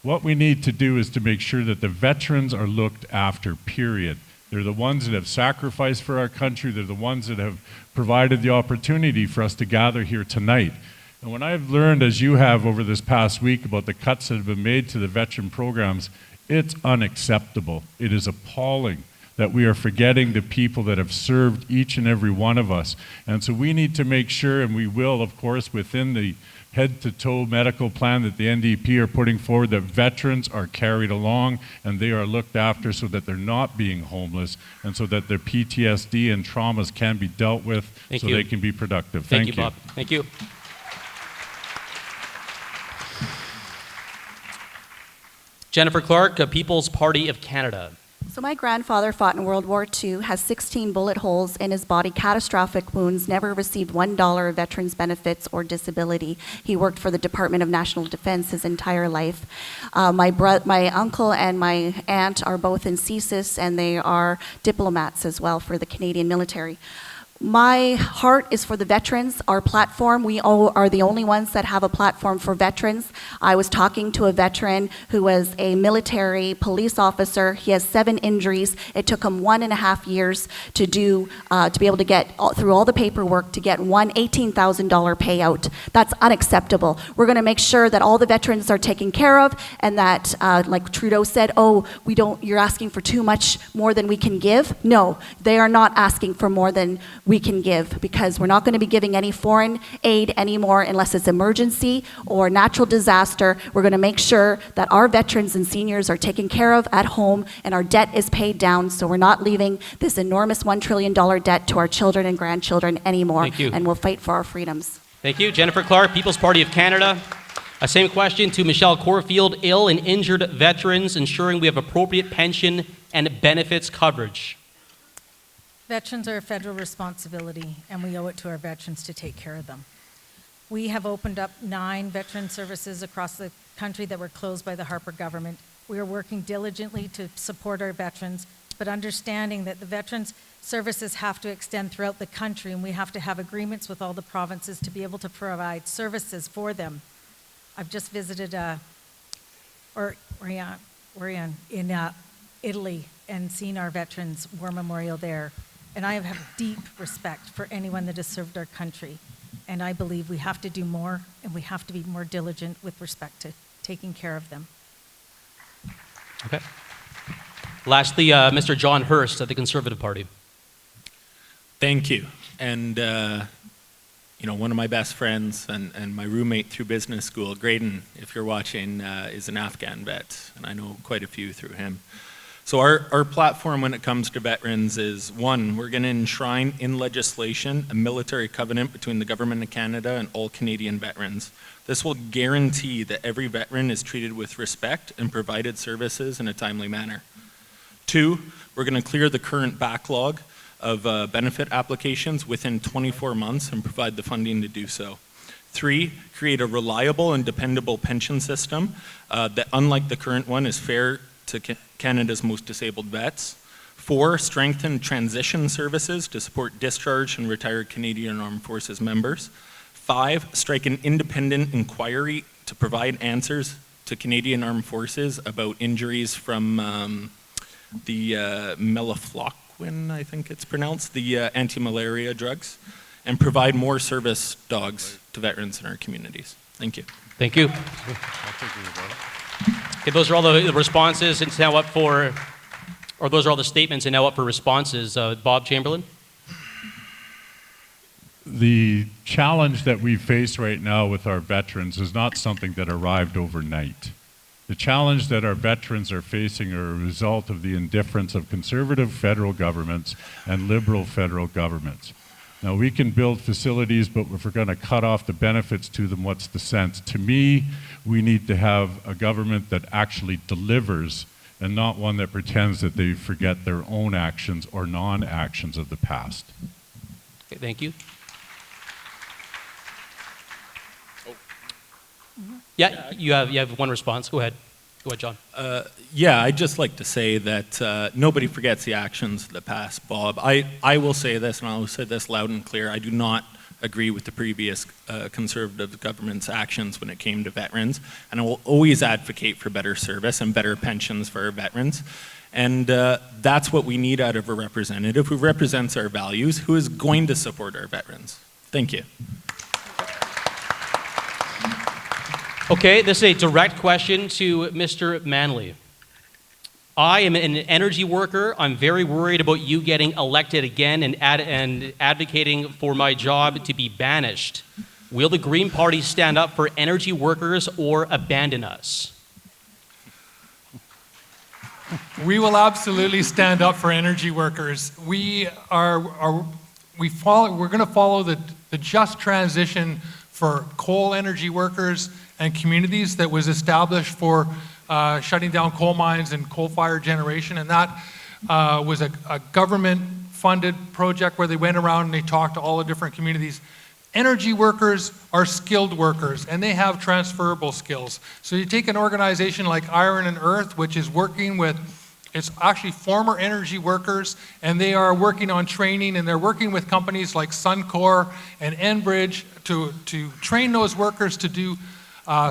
[SPEAKER 6] What we need to do is to make sure that the veterans are looked after, period. They're the ones that have sacrificed for our country. They're the ones that have provided the opportunity for us to gather here tonight. And when I've learned, as you have over this past week, about the cuts that have been made to the veteran programs, it's unacceptable. It is appalling that we are forgetting the people that have served each and every one of us. And so we need to make sure, and we will, of course, within the head-to-toe medical plan that the NDP are putting forward, that veterans are carried along and they are looked after so that they're not being homeless and so that their PTSD and traumas can be dealt with so they can be productive.
[SPEAKER 2] Thank you, Bob. Thank you. Jennifer Clarke, People's Party of Canada.
[SPEAKER 7] So my grandfather fought in World War II, has 16 bullet holes in his body, catastrophic wounds, never received $1 of veterans benefits or disability. He worked for the Department of National Defense his entire life. My uncle and my aunt are both in CSIS, and they are diplomats as well for the Canadian military. My heart is for the veterans. Our platform, we all are the only ones that have a platform for veterans. I was talking to a veteran who was a military police officer. He has 7 injuries. It took him 1.5 years to be able to get through all the paperwork to get one $18,000 payout. That's unacceptable. We're going to make sure that all the veterans are taken care of, and that, like Trudeau said, you're asking for too much more than we can give. No, they are not asking for more than we can give, because we're not going to be giving any foreign aid anymore unless it's emergency or natural disaster. We're going to make sure that our veterans and seniors are taken care of at home and our debt is paid down, so we're not leaving this enormous $1 trillion debt to our children and grandchildren anymore.
[SPEAKER 2] Thank you.
[SPEAKER 7] And we'll fight for our freedoms.
[SPEAKER 2] Thank you. Jennifer Clarke, People's Party of Canada. Same question to Michelle Corfield. Ill and injured veterans, ensuring we have appropriate pension and benefits coverage.
[SPEAKER 4] Veterans are a federal responsibility, and we owe it to our veterans to take care of them. We have opened up 9 veteran services across the country that were closed by the Harper government. We are working diligently to support our veterans, but understanding that the veterans services have to extend throughout the country, and we have to have agreements with all the provinces to be able to provide services for them. I've just visited in Italy and seen our veterans' war memorial there. And I have deep respect for anyone that has served our country. And I believe we have to do more, and we have to be more diligent with respect to taking care of them.
[SPEAKER 2] Okay. Lastly, Mr. John Hirst of the Conservative Party.
[SPEAKER 3] Thank you. And, one of my best friends and my roommate through business school, Graydon, if you're watching, is an Afghan vet, and I know quite a few through him. So our platform when it comes to veterans is, 1, we're going to enshrine in legislation a military covenant between the Government of Canada and all Canadian veterans. This will guarantee that every veteran is treated with respect and provided services in a timely manner. 2, we're going to clear the current backlog of benefit applications within 24 months and provide the funding to do so. 3, create a reliable and dependable pension system that, unlike the current one, is fair to Canada's most disabled vets. 4, strengthen transition services to support discharged and retired Canadian Armed Forces members. 5, strike an independent inquiry to provide answers to Canadian Armed Forces about injuries from the melafloquine, I think it's pronounced, the anti-malaria drugs, and provide more service dogs to veterans in our communities. Thank you.
[SPEAKER 2] Thank you. Okay, those are all the responses. It's now up for, or those are all the statements and now up for responses. Bob Chamberlain.
[SPEAKER 6] The challenge that we face right now with our veterans is not something that arrived overnight. The challenge that our veterans are facing are a result of the indifference of conservative federal governments and liberal federal governments. Now, we can build facilities, but if we're going to cut off the benefits to them, what's the sense? To me, we need to have a government that actually delivers and not one that pretends that they forget their own actions or non-actions of the past.
[SPEAKER 2] Okay, thank you. Yeah, you have one response. Go ahead. Go ahead, John.
[SPEAKER 3] Yeah, I'd just like to say that nobody forgets the actions of the past, Bob. I will say this, and I'll say this loud and clear. I do not agree with the previous Conservative government's actions when it came to veterans, and I will always advocate for better service and better pensions for our veterans. And that's what we need out of a representative who represents our values, who is going to support our veterans. Thank you.
[SPEAKER 2] Okay, this is a direct question to Mr. Manley. I am an energy worker. I'm very worried about you getting elected again and advocating for my job to be banished. Will the Green Party stand up for energy workers or abandon us?
[SPEAKER 5] We will absolutely stand up for energy workers. We're going to follow the just transition for coal energy workers and communities that was established for shutting down coal mines and coal-fired generation, and that was a government-funded project where they went around and they talked to all the different communities. Energy workers are skilled workers, and they have transferable skills. So you take an organization like Iron and Earth, which is working with, it's actually former energy workers, and they are working on training, and they're working with companies like Suncor and Enbridge to train those workers to do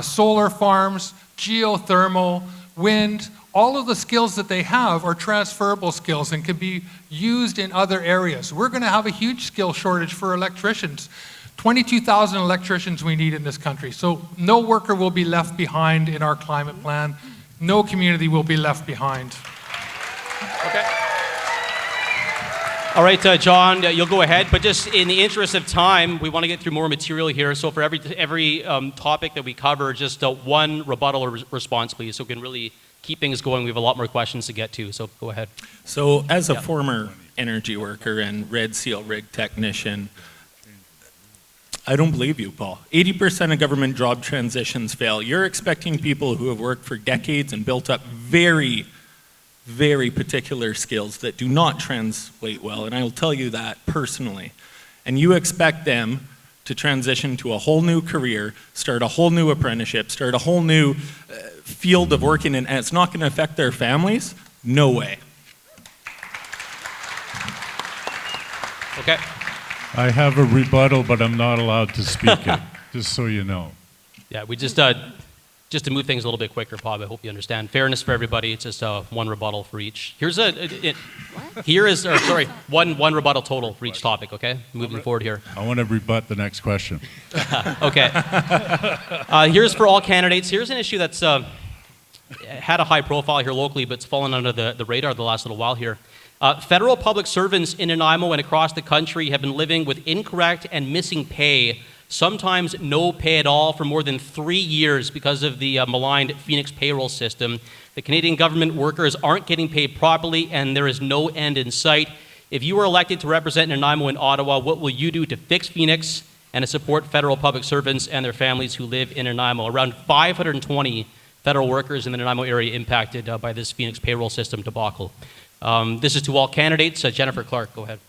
[SPEAKER 5] solar farms, geothermal, wind. All of the skills that they have are transferable skills and can be used in other areas. We're going to have a huge skill shortage for electricians. 22,000 electricians we need in this country. So no worker will be left behind in our climate plan. No community will be left behind.
[SPEAKER 2] Okay. All right, John, you'll go ahead, but just in the interest of time, we want to get through more material here. So for every topic that we cover, just one rebuttal or response, please, so we can really keep things going. We have a lot more questions to get to, so go ahead.
[SPEAKER 3] So as a former energy worker and Red Seal rig technician, I don't believe you, Paul. 80% of government job transitions fail. You're expecting people who have worked for decades and built up very, very particular skills that do not translate well, and I will tell you that personally. And you expect them to transition to a whole new career, start a whole new apprenticeship, start a whole new field of working, and it's not going to affect their families? No way.
[SPEAKER 2] Okay.
[SPEAKER 6] I have a rebuttal, but I'm not allowed to speak it, just so you know.
[SPEAKER 2] Yeah, we just to move things a little bit quicker, Bob, I hope you understand. Fairness for everybody, it's just one rebuttal for each. Here's one rebuttal total for each topic, okay? Moving forward here.
[SPEAKER 6] I want to rebut the next question.
[SPEAKER 2] Okay. Here's for all candidates. Here's an issue that's had a high profile here locally, but it's fallen under the radar the last little while here. Federal public servants in Nanaimo and across the country have been living with incorrect and missing pay, sometimes no pay at all, for more than 3 years because of the maligned Phoenix payroll system. The Canadian government workers aren't getting paid properly, and there is no end in sight. If you were elected to represent Nanaimo in Ottawa, what will you do to fix Phoenix and to support federal public servants and their families who live in Nanaimo? Around 520 federal workers in the Nanaimo area impacted by this Phoenix payroll system debacle. This is to all candidates. Jennifer Clarke, go ahead.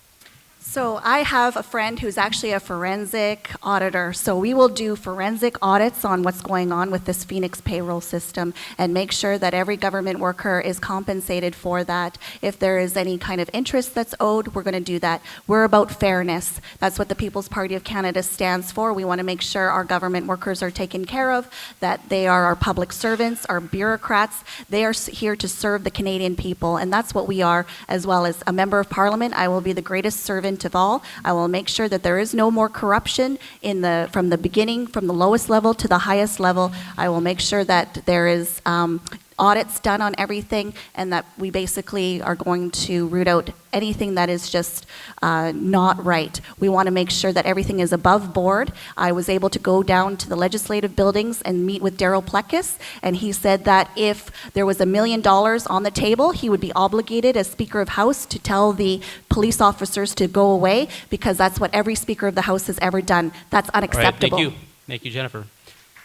[SPEAKER 7] So I have a friend who's actually a forensic auditor. So we will do forensic audits on what's going on with this Phoenix payroll system and make sure that every government worker is compensated for that. If there is any kind of interest that's owed, we're going to do that. We're about fairness. That's what the People's Party of Canada stands for. We want to make sure our government workers are taken care of, that they are our public servants, our bureaucrats. They are here to serve the Canadian people, and that's what we are, as well as a member of Parliament. I will be the greatest servant of all. I will make sure that there is no more corruption from the beginning, from the lowest level to the highest level. I will make sure that there is audits done on everything, and that we basically are going to root out anything that is just not right. We want to make sure that everything is above board. I was able to go down to the legislative buildings and meet with Daryl Plekis, and he said that if there was $1 million on the table, he would be obligated as Speaker of House to tell the police officers to go away, because that's what every Speaker of the House has ever done. That's unacceptable.
[SPEAKER 2] All right, thank you. Thank you, Jennifer.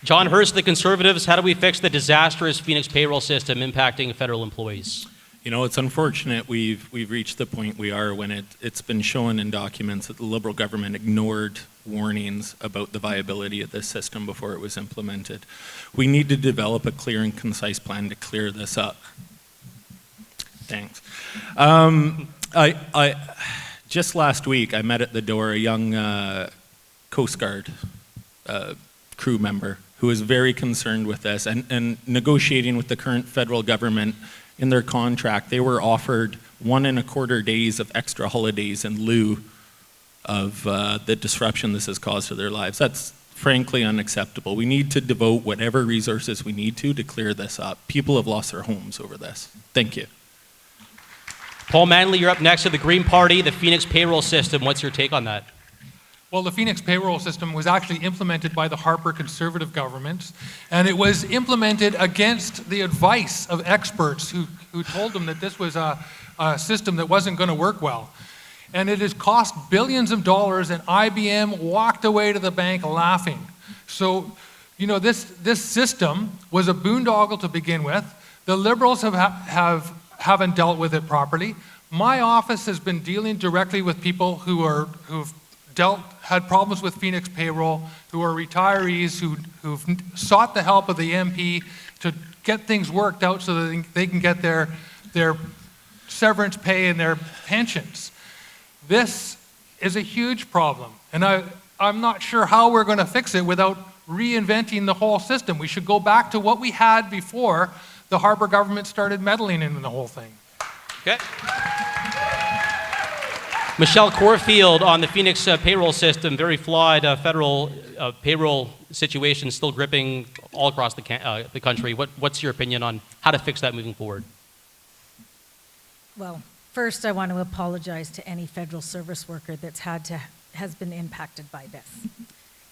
[SPEAKER 2] John Hirst, the Conservatives, how do we fix the disastrous Phoenix payroll system impacting federal employees?
[SPEAKER 3] You know, it's unfortunate we've reached the point we are when it's been shown in documents that the Liberal government ignored warnings about the viability of this system before it was implemented. We need to develop a clear and concise plan to clear this up. Thanks. I just last week I met at the door a young Coast Guard crew member who is very concerned with this, and negotiating with the current federal government. In their contract, they were offered 1.25 days of extra holidays in lieu of the disruption this has caused to their lives. That's frankly unacceptable. We need to devote whatever resources we need to clear this up. People have lost their homes over this. Thank you.
[SPEAKER 2] Paul Manley, you're up next to the Green Party, the Phoenix payroll system. What's your take on that?
[SPEAKER 5] Well, the Phoenix payroll system was actually implemented by the Harper Conservative government, and it was implemented against the advice of experts who told them that this was a system that wasn't going to work well. And it has cost billions of dollars, and IBM walked away to the bank laughing. So, you know, this system was a boondoggle to begin with. The Liberals haven't dealt with it properly. My office has been dealing directly with people who've had problems with Phoenix payroll, who are retirees, who've sought the help of the MP to get things worked out so that they can get their severance pay and their pensions. This is a huge problem, and I'm not sure how we're going to fix it without reinventing the whole system. We should go back to what we had before the Harper government started meddling in the whole thing.
[SPEAKER 2] Okay. Michelle Corfield on the Phoenix payroll system, very flawed federal payroll situation still gripping all across the country. What's your opinion on how to fix that moving forward?
[SPEAKER 4] Well, first I want to apologize to any federal service worker has been impacted by this.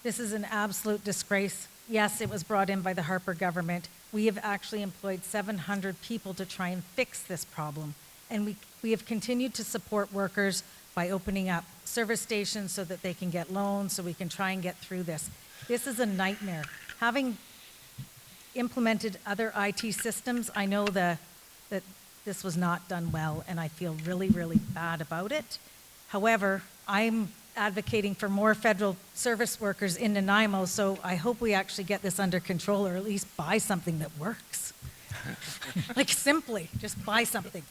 [SPEAKER 4] This is an absolute disgrace. Yes, it was brought in by the Harper government. We have actually employed 700 people to try and fix this problem. And we have continued to support workers by opening up service stations so that they can get loans, so we can try and get through this. This is a nightmare. Having implemented other IT systems, I know that this was not done well, and I feel really, really bad about it. However, I'm advocating for more federal service workers in Nanaimo, so I hope we actually get this under control, or at least buy something that works. Like, simply, just buy something.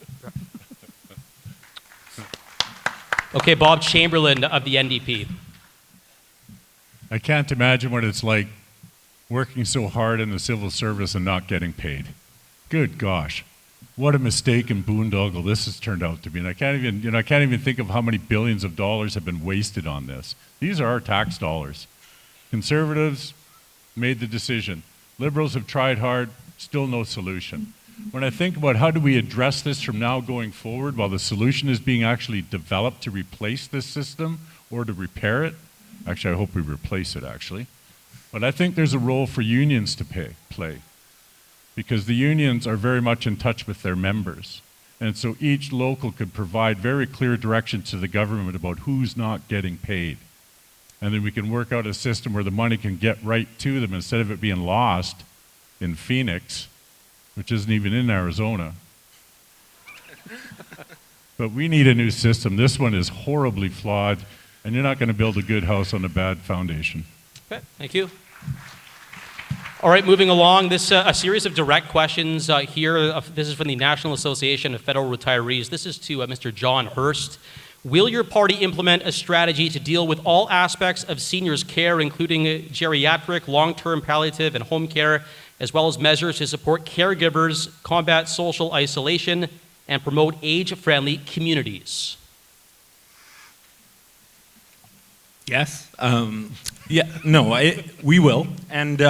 [SPEAKER 2] Okay, Bob Chamberlain of the NDP.
[SPEAKER 6] I can't imagine what it's like working so hard in the civil service and not getting paid. Good gosh. What a mistake and boondoggle this has turned out to be. And I can't even think of how many billions of dollars have been wasted on this. These are our tax dollars. Conservatives made the decision. Liberals have tried hard, still no solution. When I think about how do we address this from now going forward while the solution is being actually developed to replace this system or to repair it, actually I hope we replace it actually, but I think there's a role for unions to play. Because the unions are very much in touch with their members. And so each local could provide very clear direction to the government about who's not getting paid. And then we can work out a system where the money can get right to them instead of it being lost in Phoenix, which isn't even in Arizona. But we need a new system. This one is horribly flawed, and you're not going to build a good house on a bad foundation.
[SPEAKER 2] Okay, thank you. All right, moving along, this a series of direct questions here. This is from the National Association of Federal Retirees. This is to Mr. John Hirst. Will your party implement a strategy to deal with all aspects of seniors' care, including geriatric, long-term palliative, and home care, as well as measures to support caregivers, combat social isolation, and promote age-friendly communities?
[SPEAKER 3] Yes. We will. And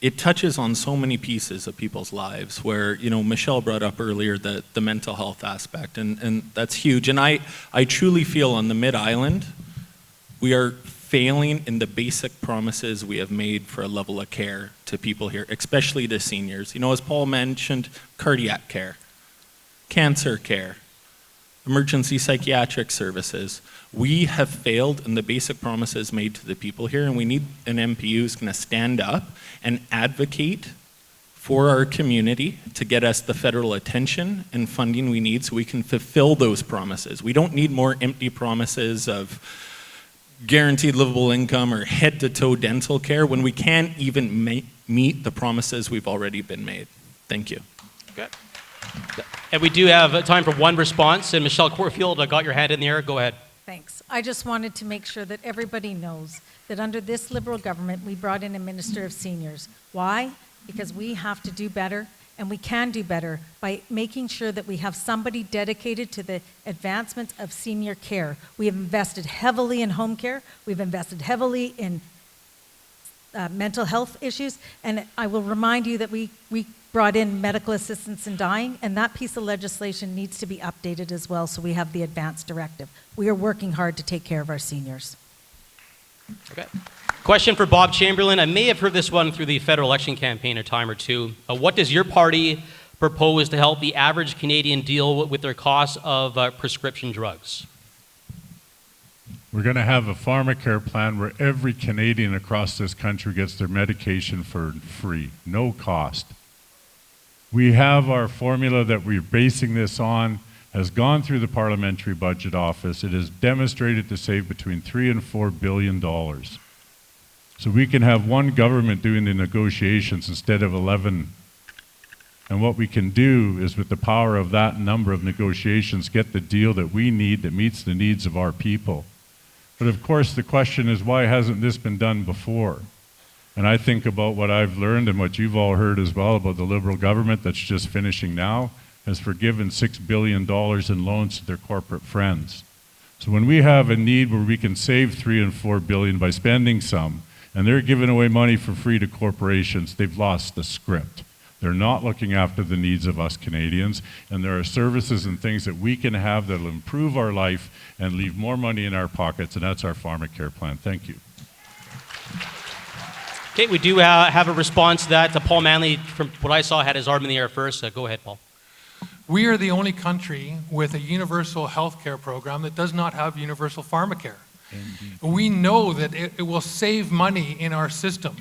[SPEAKER 3] it touches on so many pieces of people's lives where, Michelle brought up earlier the mental health aspect, and that's huge. And I truly feel on the Mid-Island, we are failing in the basic promises we have made for a level of care to people here, especially to seniors. As Paul mentioned, cardiac care, cancer care, emergency psychiatric services. We have failed in the basic promises made to the people here, and we need an MP who's going to stand up and advocate for our community to get us the federal attention and funding we need so we can fulfill those promises. We don't need more empty promises of guaranteed livable income or head-to-toe dental care when we can't even meet the promises we've already been made. Thank you.
[SPEAKER 2] Okay. And we do have time for one response. And Michelle Corfield, I got your hand in the air. Go ahead.
[SPEAKER 4] Thanks. I just wanted to make sure that everybody knows that under this Liberal government, we brought in a Minister of Seniors. Why? Because we have to do better, and we can do better by making sure that we have somebody dedicated to the advancement of senior care. We have invested heavily in home care. We've invested heavily in mental health issues. And I will remind you that we brought in medical assistance in dying, and that piece of legislation needs to be updated as well, so we have the advance directive. We are working hard to take care of our seniors.
[SPEAKER 2] Okay. Question for Bob Chamberlain. I may have heard this one through the federal election campaign a time or two. What does your party propose to help the average Canadian deal with their costs of prescription drugs?
[SPEAKER 6] We're going to have a pharmacare plan where every Canadian across this country gets their medication for free, no cost. We have our formula that we're basing this on, has gone through the Parliamentary Budget Office. It is demonstrated to save between $3 and $4 billion. So we can have one government doing the negotiations instead of 11. And what we can do is, with the power of that number of negotiations, get the deal that we need that meets the needs of our people. But of course, the question is, why hasn't this been done before? And I think about what I've learned and what you've all heard as well about the Liberal government that's just finishing now, has forgiven $6 billion in loans to their corporate friends. So when we have a need where we can save $3 and $4 billion by spending some, and they're giving away money for free to corporations, they've lost the script. They're not looking after the needs of us Canadians, and there are services and things that we can have that will improve our life and leave more money in our pockets, and that's our pharmacare plan. Thank you.
[SPEAKER 2] Okay, we do have a response to that. Paul Manley, from what I saw, had his arm in the air first. Go ahead, Paul.
[SPEAKER 5] We are the only country with a universal health care program that does not have universal pharmacare. We know that it will save money in our system,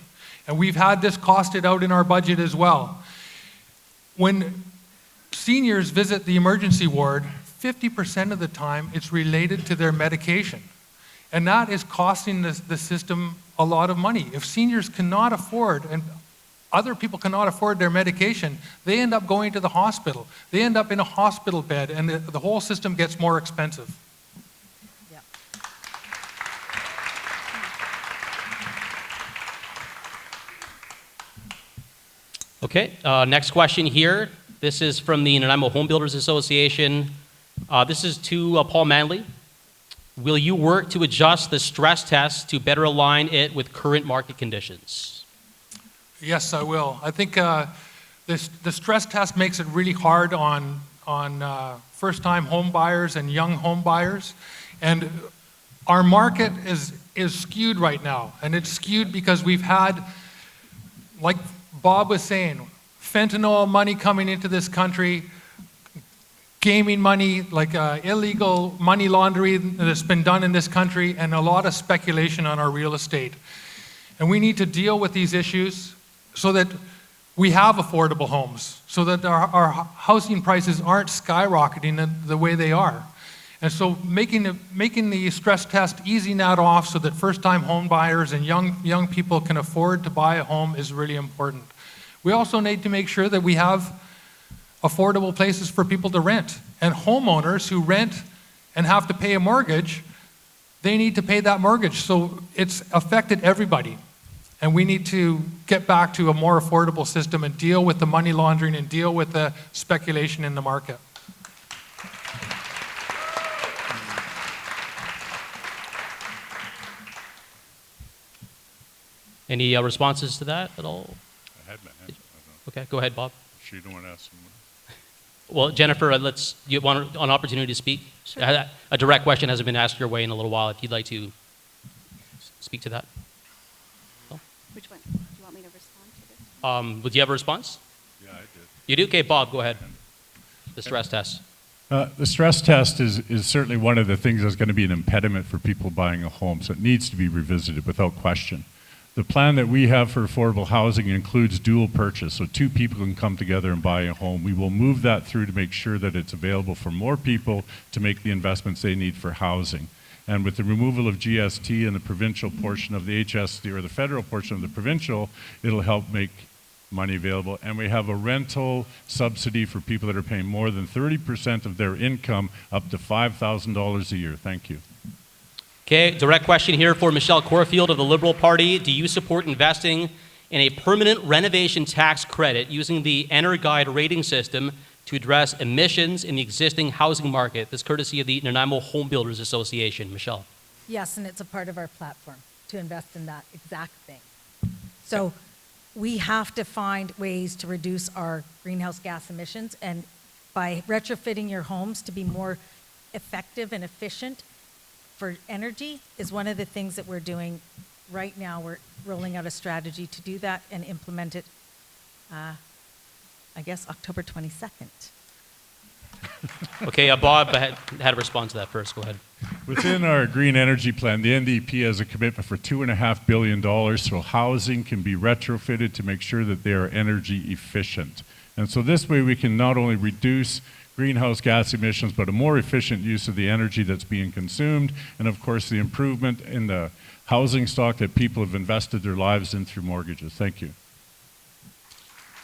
[SPEAKER 5] and we've had this costed out in our budget as well. When seniors visit the emergency ward, 50% of the time it's related to their medication, and that is costing the system a lot of money. If seniors cannot afford, and other people cannot afford their medication, they end up going to the hospital. They end up in a hospital bed, and the whole system gets more expensive.
[SPEAKER 2] Okay, next question here. This is from the Nanaimo Home Builders Association. This is to Paul Manley. Will you work to adjust the stress test to better align it with current market conditions?
[SPEAKER 5] Yes, I will. I think the stress test makes it really hard on first-time home buyers and young home buyers. And our market is skewed right now. And it's skewed because we've had, like Bob was saying, fentanyl money coming into this country, gaming money, like illegal money laundering that's been done in this country, and a lot of speculation on our real estate. And we need to deal with these issues so that we have affordable homes, so that our housing prices aren't skyrocketing the way they are. And so making the stress test, easing that off so that first-time home buyers and young people can afford to buy a home is really important. We also need to make sure that we have affordable places for people to rent. And homeowners who rent and have to pay a mortgage, they need to pay that mortgage. So it's affected everybody. And we need to get back to a more affordable system and deal with the money laundering and deal with the speculation in the market.
[SPEAKER 2] Any responses to that at all?
[SPEAKER 6] I had my hand up. I don't know.
[SPEAKER 2] Okay, go ahead, Bob.
[SPEAKER 6] Sure you don't want to ask someone?
[SPEAKER 2] Well, Jennifer, you want an opportunity to speak?
[SPEAKER 7] Sure.
[SPEAKER 2] A direct question hasn't been asked your way in a little while. If you'd like to speak to that. No?
[SPEAKER 7] Which one? Do you want me to respond to this?
[SPEAKER 2] Would you have a response?
[SPEAKER 6] Yeah, I did.
[SPEAKER 2] You do? Okay, Bob, go ahead. The stress test.
[SPEAKER 6] The stress test is certainly one of the things that's going to be an impediment for people buying a home, so it needs to be revisited without question. The plan that we have for affordable housing includes dual purchase, so two people can come together and buy a home. We will move that through to make sure that it's available for more people to make the investments they need for housing. And with the removal of GST and the provincial portion of the HST, or the federal portion of the provincial, it'll help make money available. And we have a rental subsidy for people that are paying more than 30% of their income, up to $5,000 a year. Thank you.
[SPEAKER 2] Okay, direct question here for Michelle Corfield of the Liberal Party. Do you support investing in a permanent renovation tax credit using the EnerGuide rating system to address emissions in the existing housing market? This courtesy of the Nanaimo Home Builders Association. Michelle.
[SPEAKER 4] Yes, and it's a part of our platform to invest in that exact thing. So we have to find ways to reduce our greenhouse gas emissions, and by retrofitting your homes to be more effective and efficient for energy is one of the things that we're doing right now. We're rolling out a strategy to do that and implement it, I guess, October 22nd.
[SPEAKER 2] Okay, Bob had a response to that first. Go ahead.
[SPEAKER 6] Within our green energy plan, the NDP has a commitment for $2.5 billion so housing can be retrofitted to make sure that they are energy efficient. And so this way we can not only reduce greenhouse gas emissions, but a more efficient use of the energy that's being consumed, and of course the improvement in the housing stock that people have invested their lives in through mortgages. Thank you.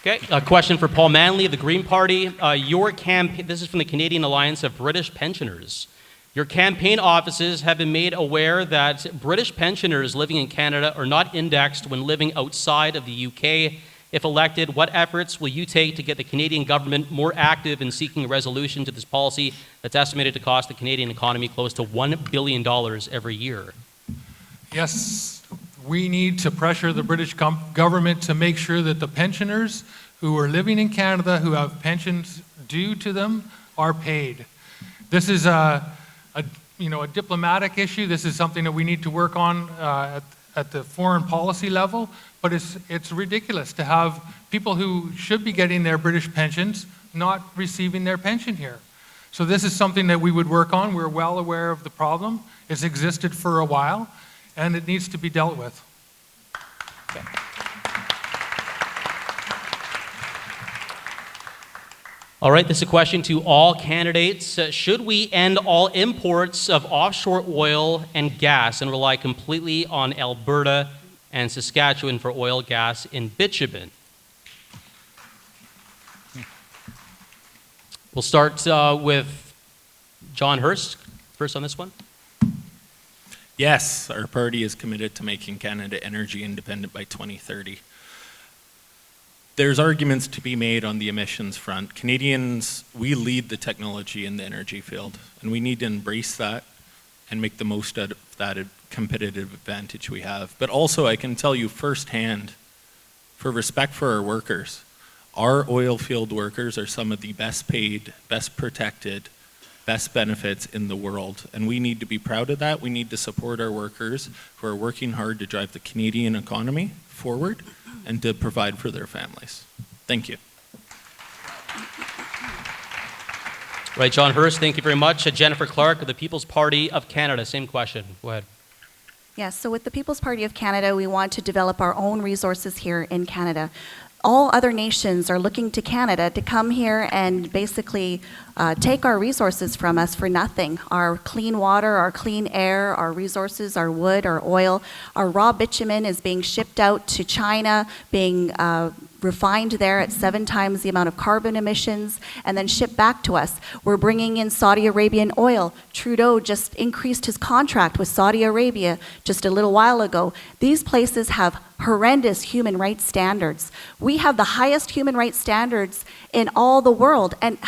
[SPEAKER 2] Okay, a question for Paul Manley of the Green Party. Your campaign, this is from the Canadian Alliance of British Pensioners. Your campaign offices have been made aware that British pensioners living in Canada are not indexed when living outside of the UK. If elected, what efforts will you take to get the Canadian government more active in seeking a resolution to this policy that's estimated to cost the Canadian economy close to $1 billion every year?
[SPEAKER 5] Yes, we need to pressure the British government to make sure that the pensioners who are living in Canada who have pensions due to them are paid. This is a diplomatic issue. This is something that we need to work on at the foreign policy level, but it's ridiculous to have people who should be getting their British pensions not receiving their pension here. So this is something that we would work on. We're well aware of the problem. It's existed for a while, and it needs to be dealt with.
[SPEAKER 2] Okay. All right, this is a question to all candidates. Should we end all imports of offshore oil and gas and rely completely on Alberta and Saskatchewan for oil, gas, and bitumen? We'll start with John Hirst first on this one.
[SPEAKER 3] Yes, our party is committed to making Canada energy independent by 2030. There's arguments to be made on the emissions front. Canadians, we lead the technology in the energy field, and we need to embrace that and make the most out of that competitive advantage we have. But also, I can tell you firsthand, for respect for our workers, our oil field workers are some of the best paid, best protected, best benefits in the world. And we need to be proud of that. We need to support our workers who are working hard to drive the Canadian economy forward and to provide for their families. Thank you.
[SPEAKER 2] Right, John Hirst, thank you very much. Jennifer Clarke of the People's Party of Canada, same question. Go ahead.
[SPEAKER 7] Yes, so with the People's Party of Canada, we want to develop our own resources here in Canada. All other nations are looking to Canada to come here and basically take our resources from us for nothing. Our clean water, our clean air, our resources, our wood, our oil. Our raw bitumen is being shipped out to China, being refined there at 7 times the amount of carbon emissions, and then shipped back to us. We're bringing in Saudi Arabian oil. Trudeau just increased his contract with Saudi Arabia just a little while ago. These places have horrendous human rights standards. We have the highest human rights standards in all the world, and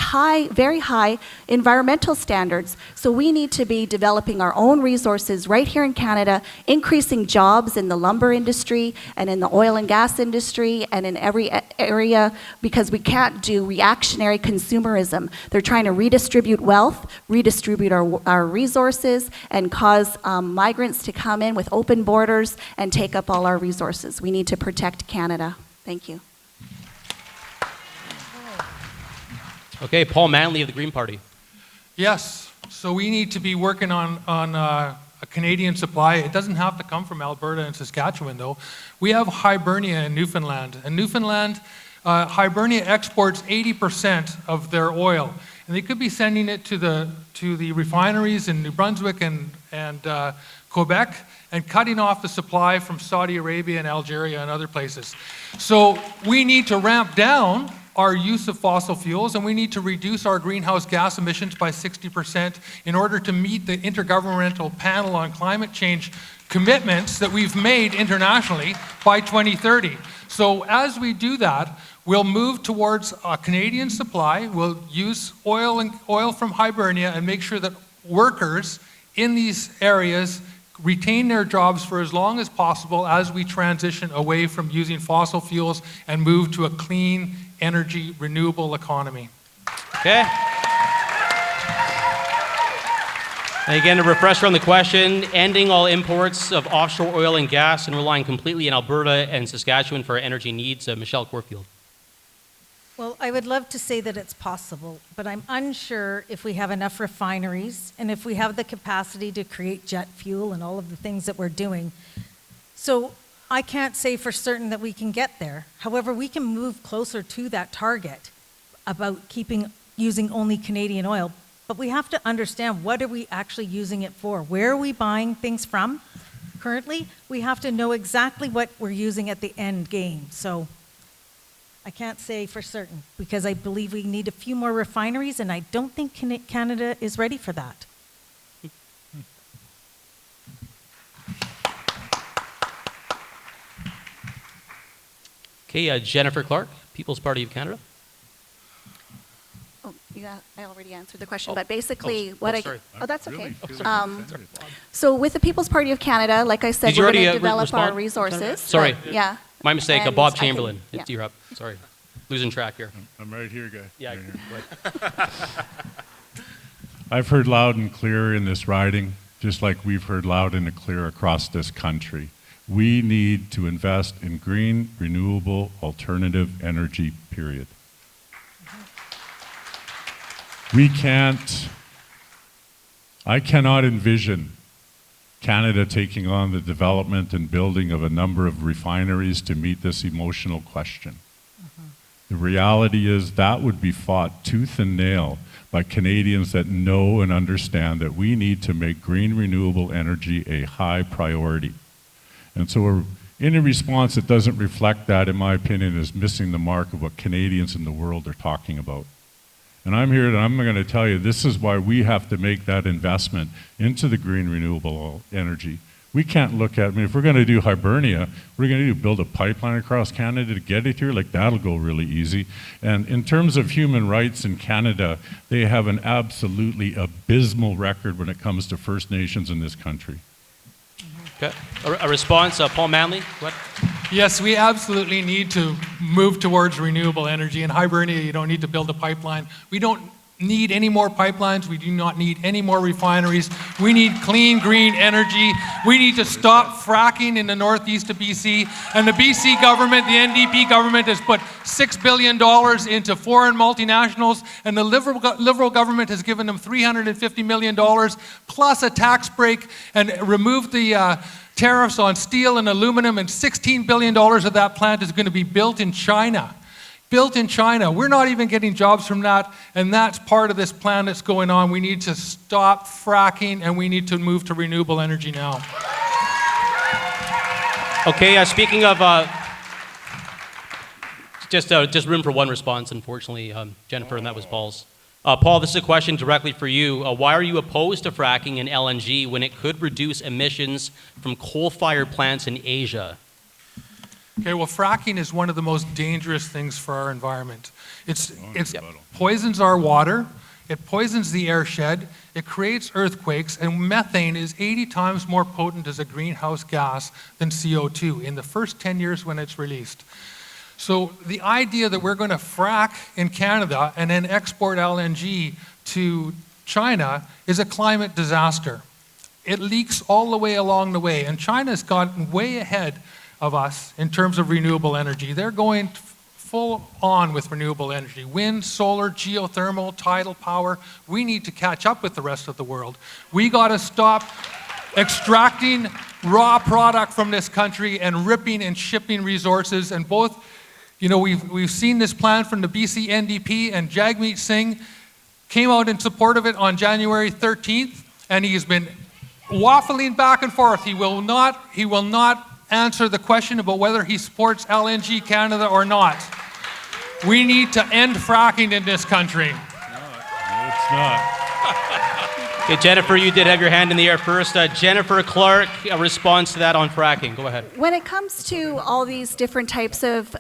[SPEAKER 7] very high environmental standards. So we need to be developing our own resources right here in Canada, increasing jobs in the lumber industry and in the oil and gas industry and in every area, because we can't do reactionary consumerism. They're trying to redistribute wealth, redistribute our resources, and cause migrants to come in with open borders and take up all our resources. We need to protect Canada. Thank you.
[SPEAKER 2] Okay, Paul Manley of the Green Party.
[SPEAKER 5] Yes, so we need to be working on a Canadian supply. It doesn't have to come from Alberta and Saskatchewan, though. We have Hibernia in Newfoundland. And Newfoundland, Hibernia exports 80% of their oil. And they could be sending it to the refineries in New Brunswick and Quebec and cutting off the supply from Saudi Arabia and Algeria and other places. So we need to ramp down our use of fossil fuels, and we need to reduce our greenhouse gas emissions by 60% in order to meet the Intergovernmental Panel on Climate Change commitments that we've made internationally by 2030. So as we do that, we'll move towards a Canadian supply. We'll use oil from Hibernia and make sure that workers in these areas retain their jobs for as long as possible as we transition away from using fossil fuels and move to a clean energy renewable economy.
[SPEAKER 2] Okay. And again, a refresher on the question, ending all imports of offshore oil and gas and relying completely on Alberta and Saskatchewan for our energy needs. Michelle Corfield.
[SPEAKER 4] Well, I would love to say that it's possible, but I'm unsure if we have enough refineries and if we have the capacity to create jet fuel and all of the things that we're doing. So I can't say for certain that we can get there. However, we can move closer to that target about using only Canadian oil, but we have to understand, what are we actually using it for? Where are we buying things from? Currently, we have to know exactly what we're using at the end game. So I can't say for certain, because I believe we need a few more refineries, and I don't think Canada is ready for that.
[SPEAKER 2] Okay, Jennifer Clarke, People's Party of Canada.
[SPEAKER 7] Oh, I already answered the question, but basically
[SPEAKER 2] sorry.
[SPEAKER 7] that's okay. So with the People's Party of Canada, like I said,
[SPEAKER 2] Did you
[SPEAKER 7] we're going
[SPEAKER 2] already,
[SPEAKER 7] to develop
[SPEAKER 2] respond?
[SPEAKER 7] our resources.
[SPEAKER 2] Sorry.
[SPEAKER 7] but, yeah.
[SPEAKER 2] My mistake,
[SPEAKER 7] And
[SPEAKER 2] Bob
[SPEAKER 7] I
[SPEAKER 2] Chamberlain.
[SPEAKER 7] can-
[SPEAKER 2] You're up. Sorry. Losing track here.
[SPEAKER 6] I'm right here, guy.
[SPEAKER 2] Yeah.
[SPEAKER 6] Right here.
[SPEAKER 2] go ahead.
[SPEAKER 6] I've heard loud and clear in this riding, just like we've heard loud and clear across this country. We need to invest in green, renewable, alternative energy, period. I cannot envision Canada taking on the development and building of a number of refineries to meet this emotional question. The reality is that would be fought tooth and nail by Canadians that know and understand that we need to make green renewable energy a high priority. And so any response that doesn't reflect that, in my opinion, is missing the mark of what Canadians in the world are talking about. And I'm here and I'm going to tell you, this is why we have to make that investment into the green renewable energy. We can't look at, if we're going to do Hibernia, we're going to build a pipeline across Canada to get it here, like that'll go really easy. And in terms of human rights in Canada, they have an absolutely abysmal record when it comes to First Nations in this country.
[SPEAKER 2] Okay. A response, Paul Manley. What?
[SPEAKER 5] Yes, we absolutely need to move towards renewable energy. In Hibernia, you don't need to build a pipeline. We don't need any more pipelines. We do not need any more refineries. We need clean, green energy. We need to stop fracking in the northeast of BC. And the BC government, the NDP government, has put $6 billion into foreign multinationals, and the Liberal government has given them $350 million plus a tax break and removed the tariffs on steel and aluminum, and $16 billion of that plant is going to be built in China. Built in China. We're not even getting jobs from that, and that's part of this plan that's going on. We need to stop fracking, and we need to move to renewable energy now.
[SPEAKER 2] Okay, speaking of, just room for one response, unfortunately, Jennifer, and that was Paul's. Paul, this is a question directly for you. Why are you opposed to fracking in LNG when it could reduce emissions from coal-fired plants in Asia?
[SPEAKER 5] Okay, well, fracking is one of the most dangerous things for our environment. It poisons our water, it poisons the air shed, it creates earthquakes, and methane is 80 times more potent as a greenhouse gas than CO2 in the first 10 years when it's released. So the idea that we're going to frack in Canada and then export LNG to China is a climate disaster. It leaks all the way along the way, and China's gotten way ahead of us in terms of renewable energy. They're going full on with renewable energy. Wind, solar, geothermal, tidal power. We need to catch up with the rest of the world. We got to stop extracting raw product from this country and ripping and shipping resources. And both, we've seen this plan from the BC NDP, and Jagmeet Singh came out in support of it on January 13th, and he has been waffling back and forth. He will not answer the question about whether he supports LNG Canada or not. We need to end fracking in this country.
[SPEAKER 6] No, it's not.
[SPEAKER 2] Okay, Jennifer, you did have your hand in the air first. Jennifer Clarke, a response to that on fracking. Go ahead.
[SPEAKER 7] When it comes to all these different types of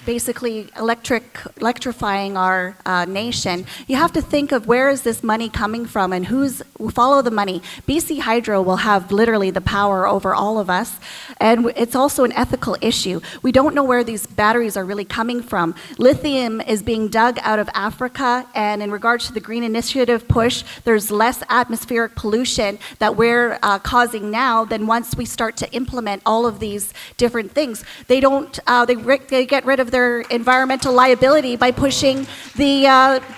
[SPEAKER 7] basically electrifying our nation, you have to think of where is this money coming from and who's follow the money. BC Hydro will have literally the power over all of us, and it's also an ethical issue. We don't know where these batteries are really coming from. Lithium is being dug out of Africa, and in regards to the Green Initiative push, there's less atmospheric pollution that we're causing now than once we start to implement all of these different things. They don't, they get rid of their environmental liability by pushing the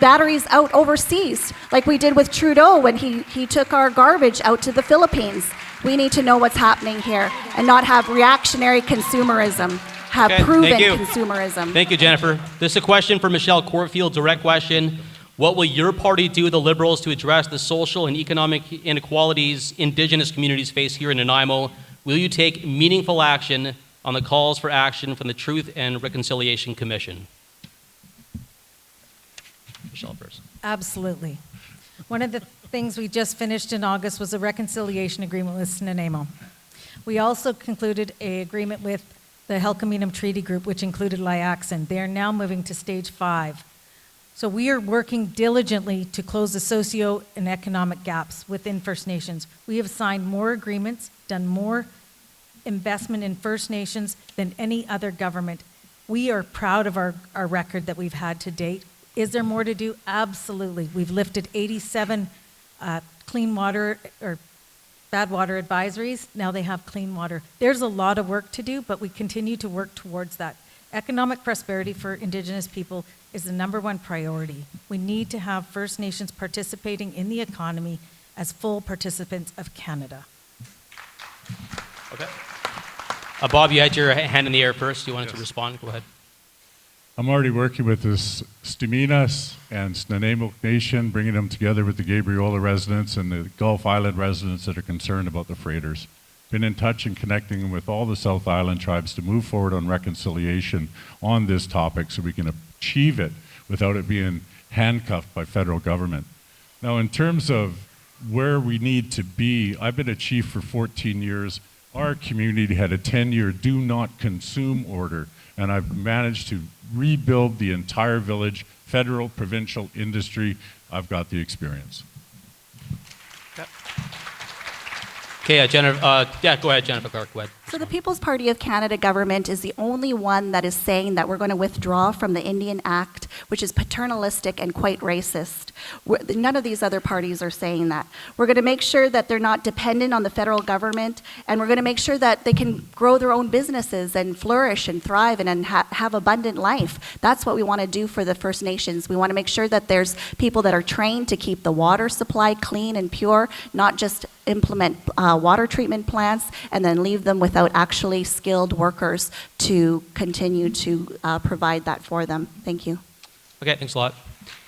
[SPEAKER 7] batteries out overseas, like we did with Trudeau when he took our garbage out to the Philippines. We need to know what's happening here and not have reactionary consumerism, have proven consumerism.
[SPEAKER 2] Thank you, Jennifer. This is a question for Michelle Corfield, direct question. What will your party do, the Liberals, to address the social and economic inequalities Indigenous communities face here in Nanaimo? Will you take meaningful action on the calls for action from the Truth and Reconciliation Commission? Michelle first.
[SPEAKER 4] Absolutely. One of the things we just finished in August was a reconciliation agreement with Nanaimo. We also concluded an agreement with the Helcominum Treaty Group, which included Liaxin. They are now moving to stage 5. So we are working diligently to close the socio and economic gaps within First Nations. We have signed more agreements, done more investment in First Nations than any other government. We are proud of our record that we've had to date. Is there more to do? Absolutely. We've lifted 87 clean water or bad water advisories. Now they have clean water. There's a lot of work to do, but we continue to work towards that. Economic prosperity for Indigenous people is the #1 priority. We need to have First Nations participating in the economy as full participants of Canada.
[SPEAKER 2] Okay. Bob, you had your hand in the air first. You wanted to respond? Go ahead.
[SPEAKER 6] I'm already working with the Stiminas and Nanaimo Nation, bringing them together with the Gabriola residents and the Gulf Island residents that are concerned about the freighters. Been in touch and connecting with all the South Island tribes to move forward on reconciliation on this topic so we can achieve it without it being handcuffed by federal government. Now, in terms of where we need to be, I've been a chief for 14 years. Our community had a 10-year do not consume order, and I've managed to rebuild the entire village, federal, provincial, industry. I've got the experience.
[SPEAKER 2] Okay, Jennifer, go ahead, Jennifer Clarke, go ahead.
[SPEAKER 7] So the People's Party of Canada government is the only one that is saying that we're going to withdraw from the Indian Act, which is paternalistic and quite racist. None of these other parties are saying that. We're going to make sure that they're not dependent on the federal government, and we're going to make sure that they can grow their own businesses and flourish and thrive and have abundant life. That's what we want to do for the First Nations. We want to make sure that there's people that are trained to keep the water supply clean and pure, not just implement water treatment plants and then leave them without actually skilled workers to continue to provide that for them. Thank you.
[SPEAKER 2] Okay, thanks a lot.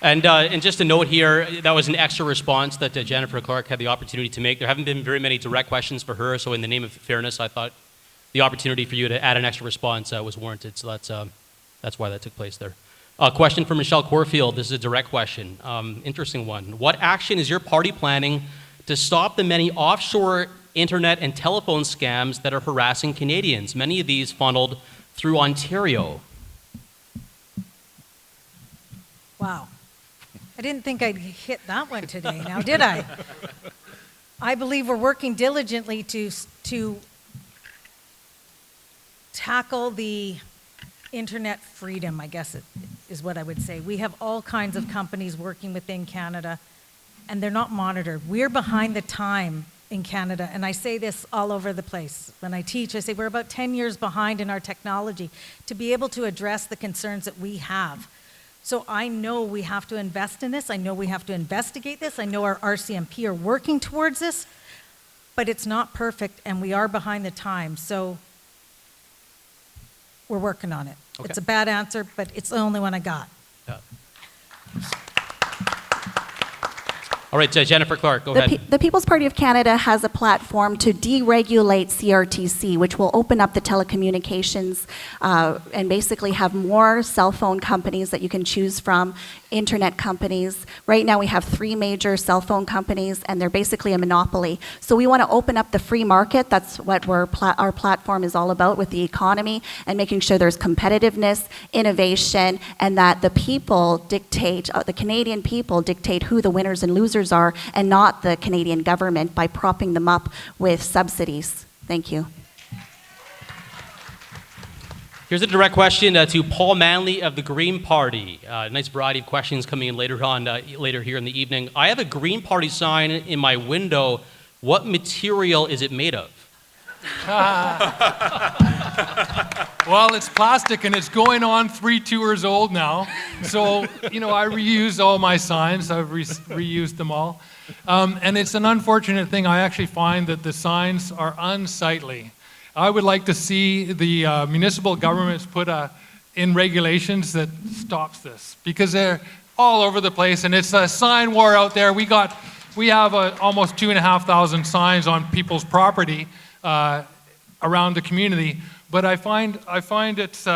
[SPEAKER 2] And just a note here, that was an extra response that Jennifer Clarke had the opportunity to make. There haven't been very many direct questions for her, so in the name of fairness, I thought the opportunity for you to add an extra response was warranted, so that's why that took place there. A question for Michelle Corfield. This is a direct question. Interesting one. What action is your party planning to stop the many offshore internet and telephone scams that are harassing Canadians, many of these funneled through Ontario?
[SPEAKER 4] Wow. I didn't think I'd hit that one today now, did I? I believe we're working diligently to tackle the internet freedom, I guess is what I would say. We have all kinds of companies working within Canada, and they're not monitored. We're behind the time in Canada, and I say this all over the place. When I teach, I say we're about 10 years behind in our technology to be able to address the concerns that we have. So I know we have to invest in this. I know we have to investigate this. I know our RCMP are working towards this, but it's not perfect, and we are behind the time. So we're working on it.
[SPEAKER 2] Okay.
[SPEAKER 4] It's a bad answer, but it's the only one I got.
[SPEAKER 2] Yeah. All right, Jennifer Clarke, go ahead.
[SPEAKER 7] The People's Party of Canada has a platform to deregulate CRTC, which will open up the telecommunications and basically have more cell phone companies that you can choose from, internet companies. Right now we have 3 major cell phone companies, and they're basically a monopoly. So we want to open up the free market. That's what our platform is all about, with the economy and making sure there's competitiveness, innovation, and that the people dictate, the Canadian people dictate who the winners and losers sponsors are and not the Canadian government by propping them up with subsidies. Thank you.
[SPEAKER 2] Here's a direct question to Paul Manley of the Green Party. Nice variety of questions coming in later here in the evening. I have a Green Party sign in my window. What material is it made of?
[SPEAKER 5] Well, it's plastic and it's going on 3 tours old now. So, I reuse all my signs. I've reused them all. And it's an unfortunate thing. I actually find that the signs are unsightly. I would like to see the municipal governments put in regulations that stops this, because they're all over the place and it's a sign war out there. We have almost 2,500 signs on people's property around the community, but I find it's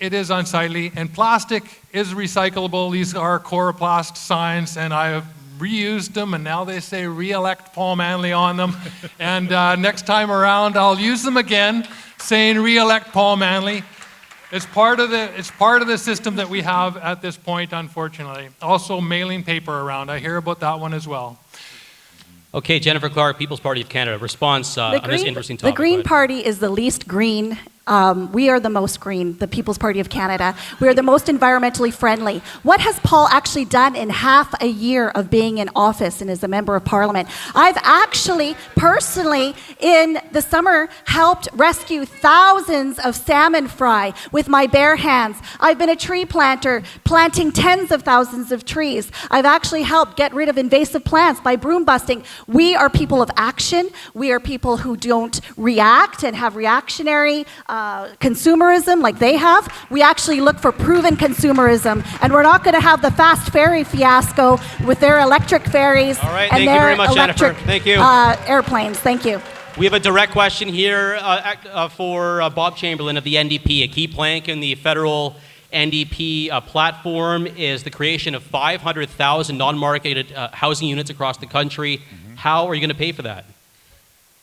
[SPEAKER 5] it is unsightly, and plastic is recyclable. These are Coroplast signs, and I have reused them, and now they say re-elect Paul Manley on them. And next time around, I'll use them again, saying re-elect Paul Manley. It's part of the system that we have at this point, unfortunately. Also, mailing paper around. I hear about that one as well.
[SPEAKER 2] Okay, Jennifer Clarke, People's Party of Canada. Response on this interesting topic.
[SPEAKER 7] The Green Party is the least green. We are the most green, the People's Party of Canada. We are the most environmentally friendly. What has Paul actually done in half a year of being in office and as a member of Parliament? I've actually, personally, in the summer, helped rescue thousands of salmon fry with my bare hands. I've been a tree planter, planting tens of thousands of trees. I've actually helped get rid of invasive plants by broom busting. We are people of action. We are people who don't react and have reactionary consumerism like they have. We actually look for proven consumerism, and we're not going to have the fast ferry fiasco with their electric ferries and their electric airplanes. Thank you.
[SPEAKER 2] We have a direct question here for Bob Chamberlain of the NDP. A key plank in the federal NDP platform is the creation of 500,000 non-marketed housing units across the country. Mm-hmm. How are you going to pay for that?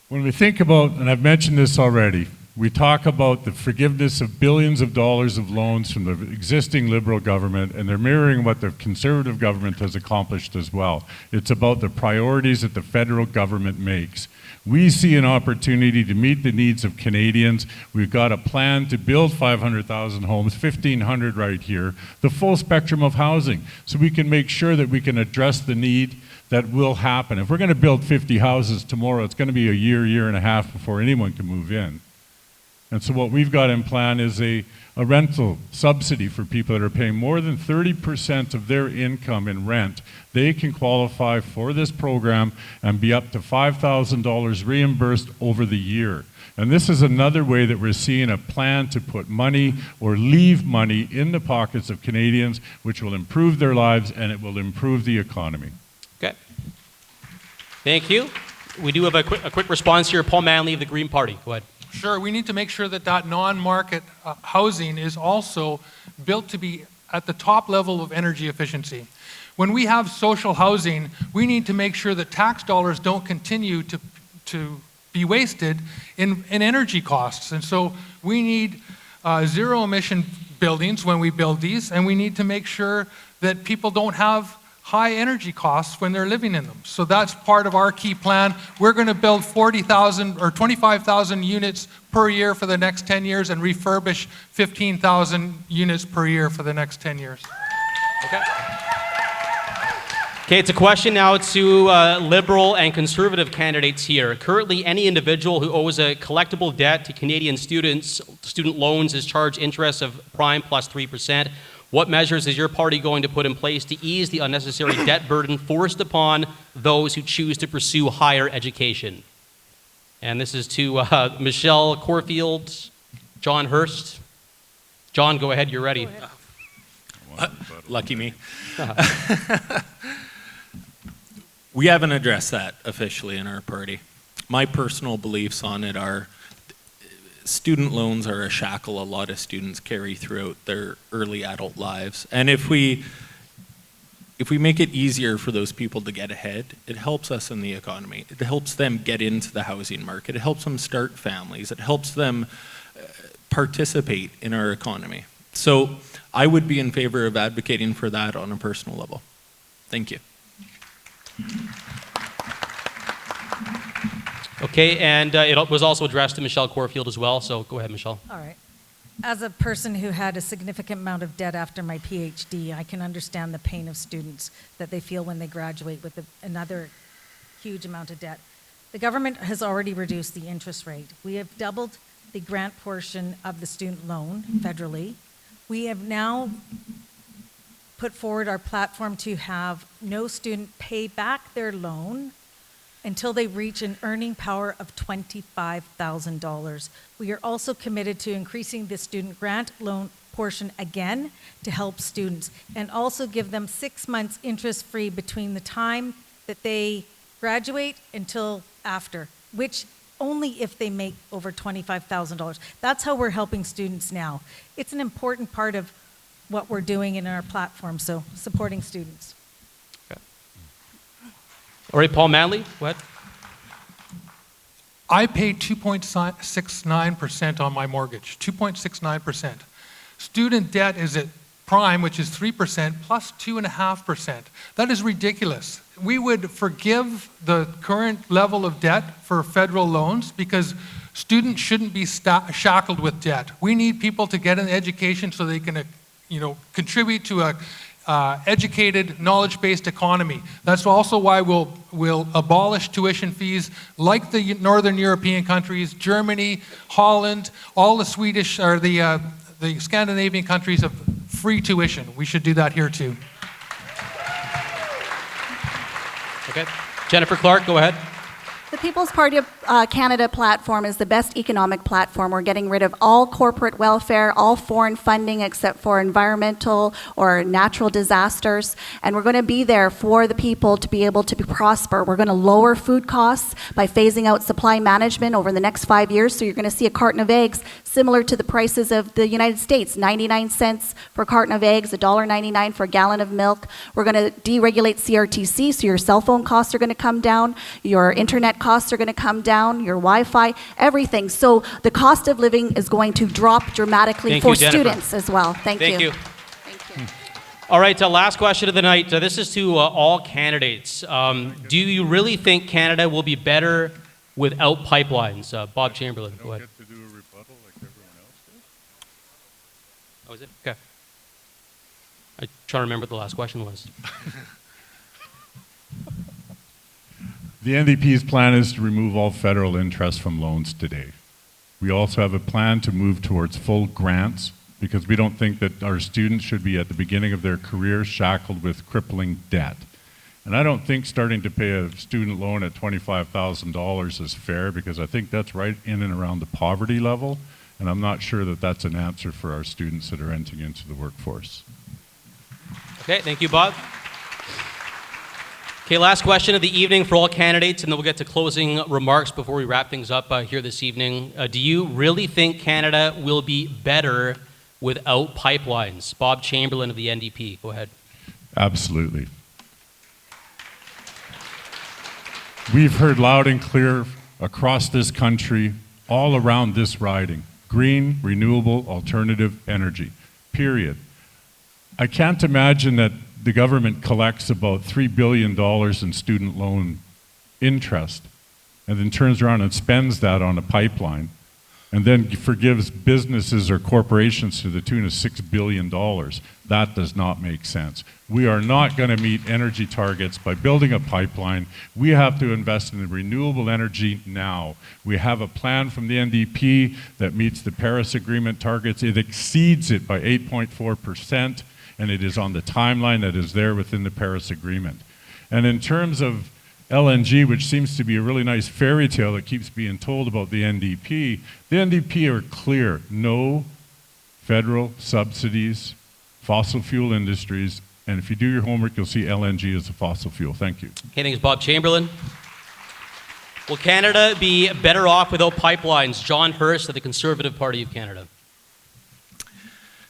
[SPEAKER 6] When we think about, and I've mentioned this already, we talk about the forgiveness of billions of dollars of loans from the existing Liberal government, and they're mirroring what the Conservative government has accomplished as well. It's about the priorities that the federal government makes. We see an opportunity to meet the needs of Canadians. We've got a plan to build 500,000 homes, 1,500 right here, the full spectrum of housing, so we can make sure that we can address the need that will happen. If we're going to build 50 houses tomorrow, it's going to be a year and a half before anyone can move in. And so what we've got in plan is a rental subsidy for people that are paying more than 30% of their income in rent. They can qualify for this program and be up to $5,000 reimbursed over the year. And this is another way that we're seeing a plan to put money or leave money in the pockets of Canadians, which will improve their lives and it will improve the economy.
[SPEAKER 2] Okay. Thank you. We do have a quick response here. Paul Manley of the Green Party. Go ahead.
[SPEAKER 5] Sure, we need to make sure that non-market housing is also built to be at the top level of energy efficiency. When we have social housing, we need to make sure that tax dollars don't continue to be wasted in energy costs. And so we need zero-emission buildings when we build these, and we need to make sure that people don't have high energy costs when they're living in them. So that's part of our key plan. We're going to build 40,000 or 25,000 units per year for the next 10 years and refurbish 15,000 units per year for the next 10 years.
[SPEAKER 2] Okay, it's a question now to Liberal and Conservative candidates here. Currently, any individual who owes a collectible debt to Canadian student loans is charged interest of prime plus 3%. What measures is your party going to put in place to ease the unnecessary debt burden forced upon those who choose to pursue higher education? And this is to Michelle Corfield, John Hirst. John, go ahead, you're ready.
[SPEAKER 3] Lucky me. We haven't addressed that officially in our party. My personal beliefs on it are student loans are a shackle a lot of students carry throughout their early adult lives. And if we make it easier for those people to get ahead, it helps us in the economy. It helps them get into the housing market. It helps them start families. It helps them participate in our economy. So I would be in favor of advocating for that on a personal level. Thank you.
[SPEAKER 2] Okay, and it was also addressed to Michelle Corfield as well, so go ahead, Michelle.
[SPEAKER 4] All right. As a person who had a significant amount of debt after my PhD, I can understand the pain of students that they feel when they graduate with another huge amount of debt. The government has already reduced the interest rate. We have doubled the grant portion of the student loan federally. We have now put forward our platform to have no student pay back their loan until they reach an earning power of $25,000. We are also committed to increasing the student grant loan portion again to help students and also give them 6 months interest-free between the time that they graduate until after, which only if they make over $25,000. That's how we're helping students now. It's an important part of what we're doing in our platform, so supporting students.
[SPEAKER 2] Okay. All right, Paul Manley, go ahead.
[SPEAKER 5] I pay 2.69% on my mortgage, 2.69%. Student debt is at prime, which is 3% plus 2.5%. That is ridiculous. We would forgive the current level of debt for federal loans because students shouldn't be shackled with debt. We need people to get an education so they can, contribute to a educated, knowledge-based economy. That's also why we'll abolish tuition fees like the Northern European countries, Germany, Holland, all the Swedish or the Scandinavian countries have free tuition. We should do that here too.
[SPEAKER 2] Okay. Jennifer Clarke, go ahead.
[SPEAKER 7] The People's Party of Canada platform is the best economic platform. We're getting rid of all corporate welfare, all foreign funding except for environmental or natural disasters, and we're going to be there for the people to be able to prosper. We're going to lower food costs by phasing out supply management over the next 5 years, so you're going to see a carton of eggs similar to the prices of the United States, 99 cents for a carton of eggs, $1.99 for a gallon of milk. We're going to deregulate CRTC, so your cell phone costs are going to come down, your internet costs are going to come down, your Wi-Fi, everything. So the cost of living is going to drop dramatically for students as well. Thank you. Thank you.
[SPEAKER 2] All right, last question of the night. This is to all candidates. Do you really think Canada will be better without pipelines? Bob Chamberlain, go ahead.
[SPEAKER 6] Get to do a rebuttal like everyone else does?
[SPEAKER 2] Oh, is it? Okay. I'm trying to remember what the last question was.
[SPEAKER 6] The NDP's plan is to remove all federal interest from loans today. We also have a plan to move towards full grants because we don't think that our students should be at the beginning of their career shackled with crippling debt. And I don't think starting to pay a student loan at $25,000 is fair because I think that's right in and around the poverty level, and I'm not sure that that's an answer for our students that are entering into the workforce.
[SPEAKER 2] Okay, thank you, Bob. Okay, last question of the evening for all candidates, and then we'll get to closing remarks before we wrap things up here this evening. Do you really think Canada will be better without pipelines? Bob Chamberlain of the NDP, go ahead.
[SPEAKER 6] Absolutely. We've heard loud and clear across this country, all around this riding, green, renewable, alternative energy, period. I can't imagine that the government collects about $3 billion in student loan interest and then turns around and spends that on a pipeline and then forgives businesses or corporations to the tune of $6 billion. That does not make sense. We are not going to meet energy targets by building a pipeline. We have to invest in renewable energy now. We have a plan from the NDP that meets the Paris Agreement targets. It exceeds it by 8.4%. And it is on the timeline that is there within the Paris Agreement. And in terms of LNG, which seems to be a really nice fairy tale that keeps being told about the NDP are clear. No federal subsidies, fossil fuel industries, and if you do your homework, you'll see LNG as a fossil fuel. Thank you.
[SPEAKER 2] Okay, thanks, Bob Chamberlain. Will Canada be better off without pipelines? John Hirst of the Conservative Party of Canada.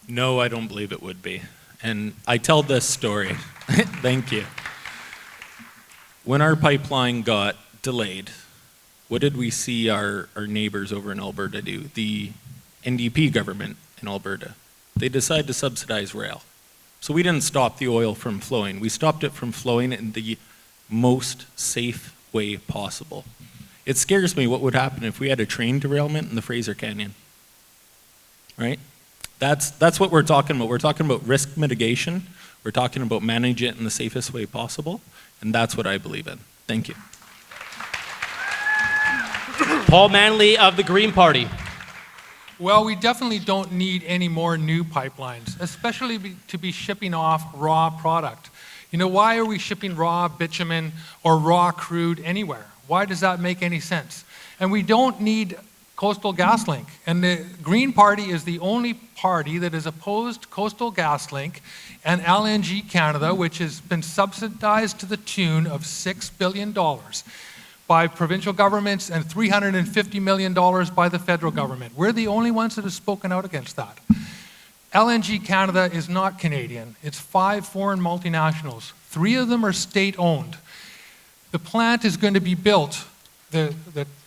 [SPEAKER 3] No, I don't believe it would be. And I tell this story. Thank you. When our pipeline got delayed, what did we see our neighbors over in Alberta do? The NDP government in Alberta. They decided to subsidize rail. So we didn't stop the oil from flowing. We stopped it from flowing in the most safe way possible. It scares me what would happen if we had a train derailment in the Fraser Canyon, right? That's what we're talking about. We're talking about risk mitigation. We're talking about managing it in the safest way possible, and that's what I believe in. Thank you.
[SPEAKER 2] Paul Manley of the Green Party.
[SPEAKER 5] Well, we definitely don't need any more new pipelines, especially to be shipping off raw product. You know, why are we shipping raw bitumen or raw crude anywhere? Why does that make any sense? And we don't need Coastal GasLink. And the Green Party is the only party that has opposed Coastal GasLink and LNG Canada, which has been subsidized to the tune of $6 billion by provincial governments and $350 million by the federal government. We're the only ones that have spoken out against that. LNG Canada is not Canadian. It's 5 foreign multinationals. 3 of them are state-owned. The plant is going to be built. The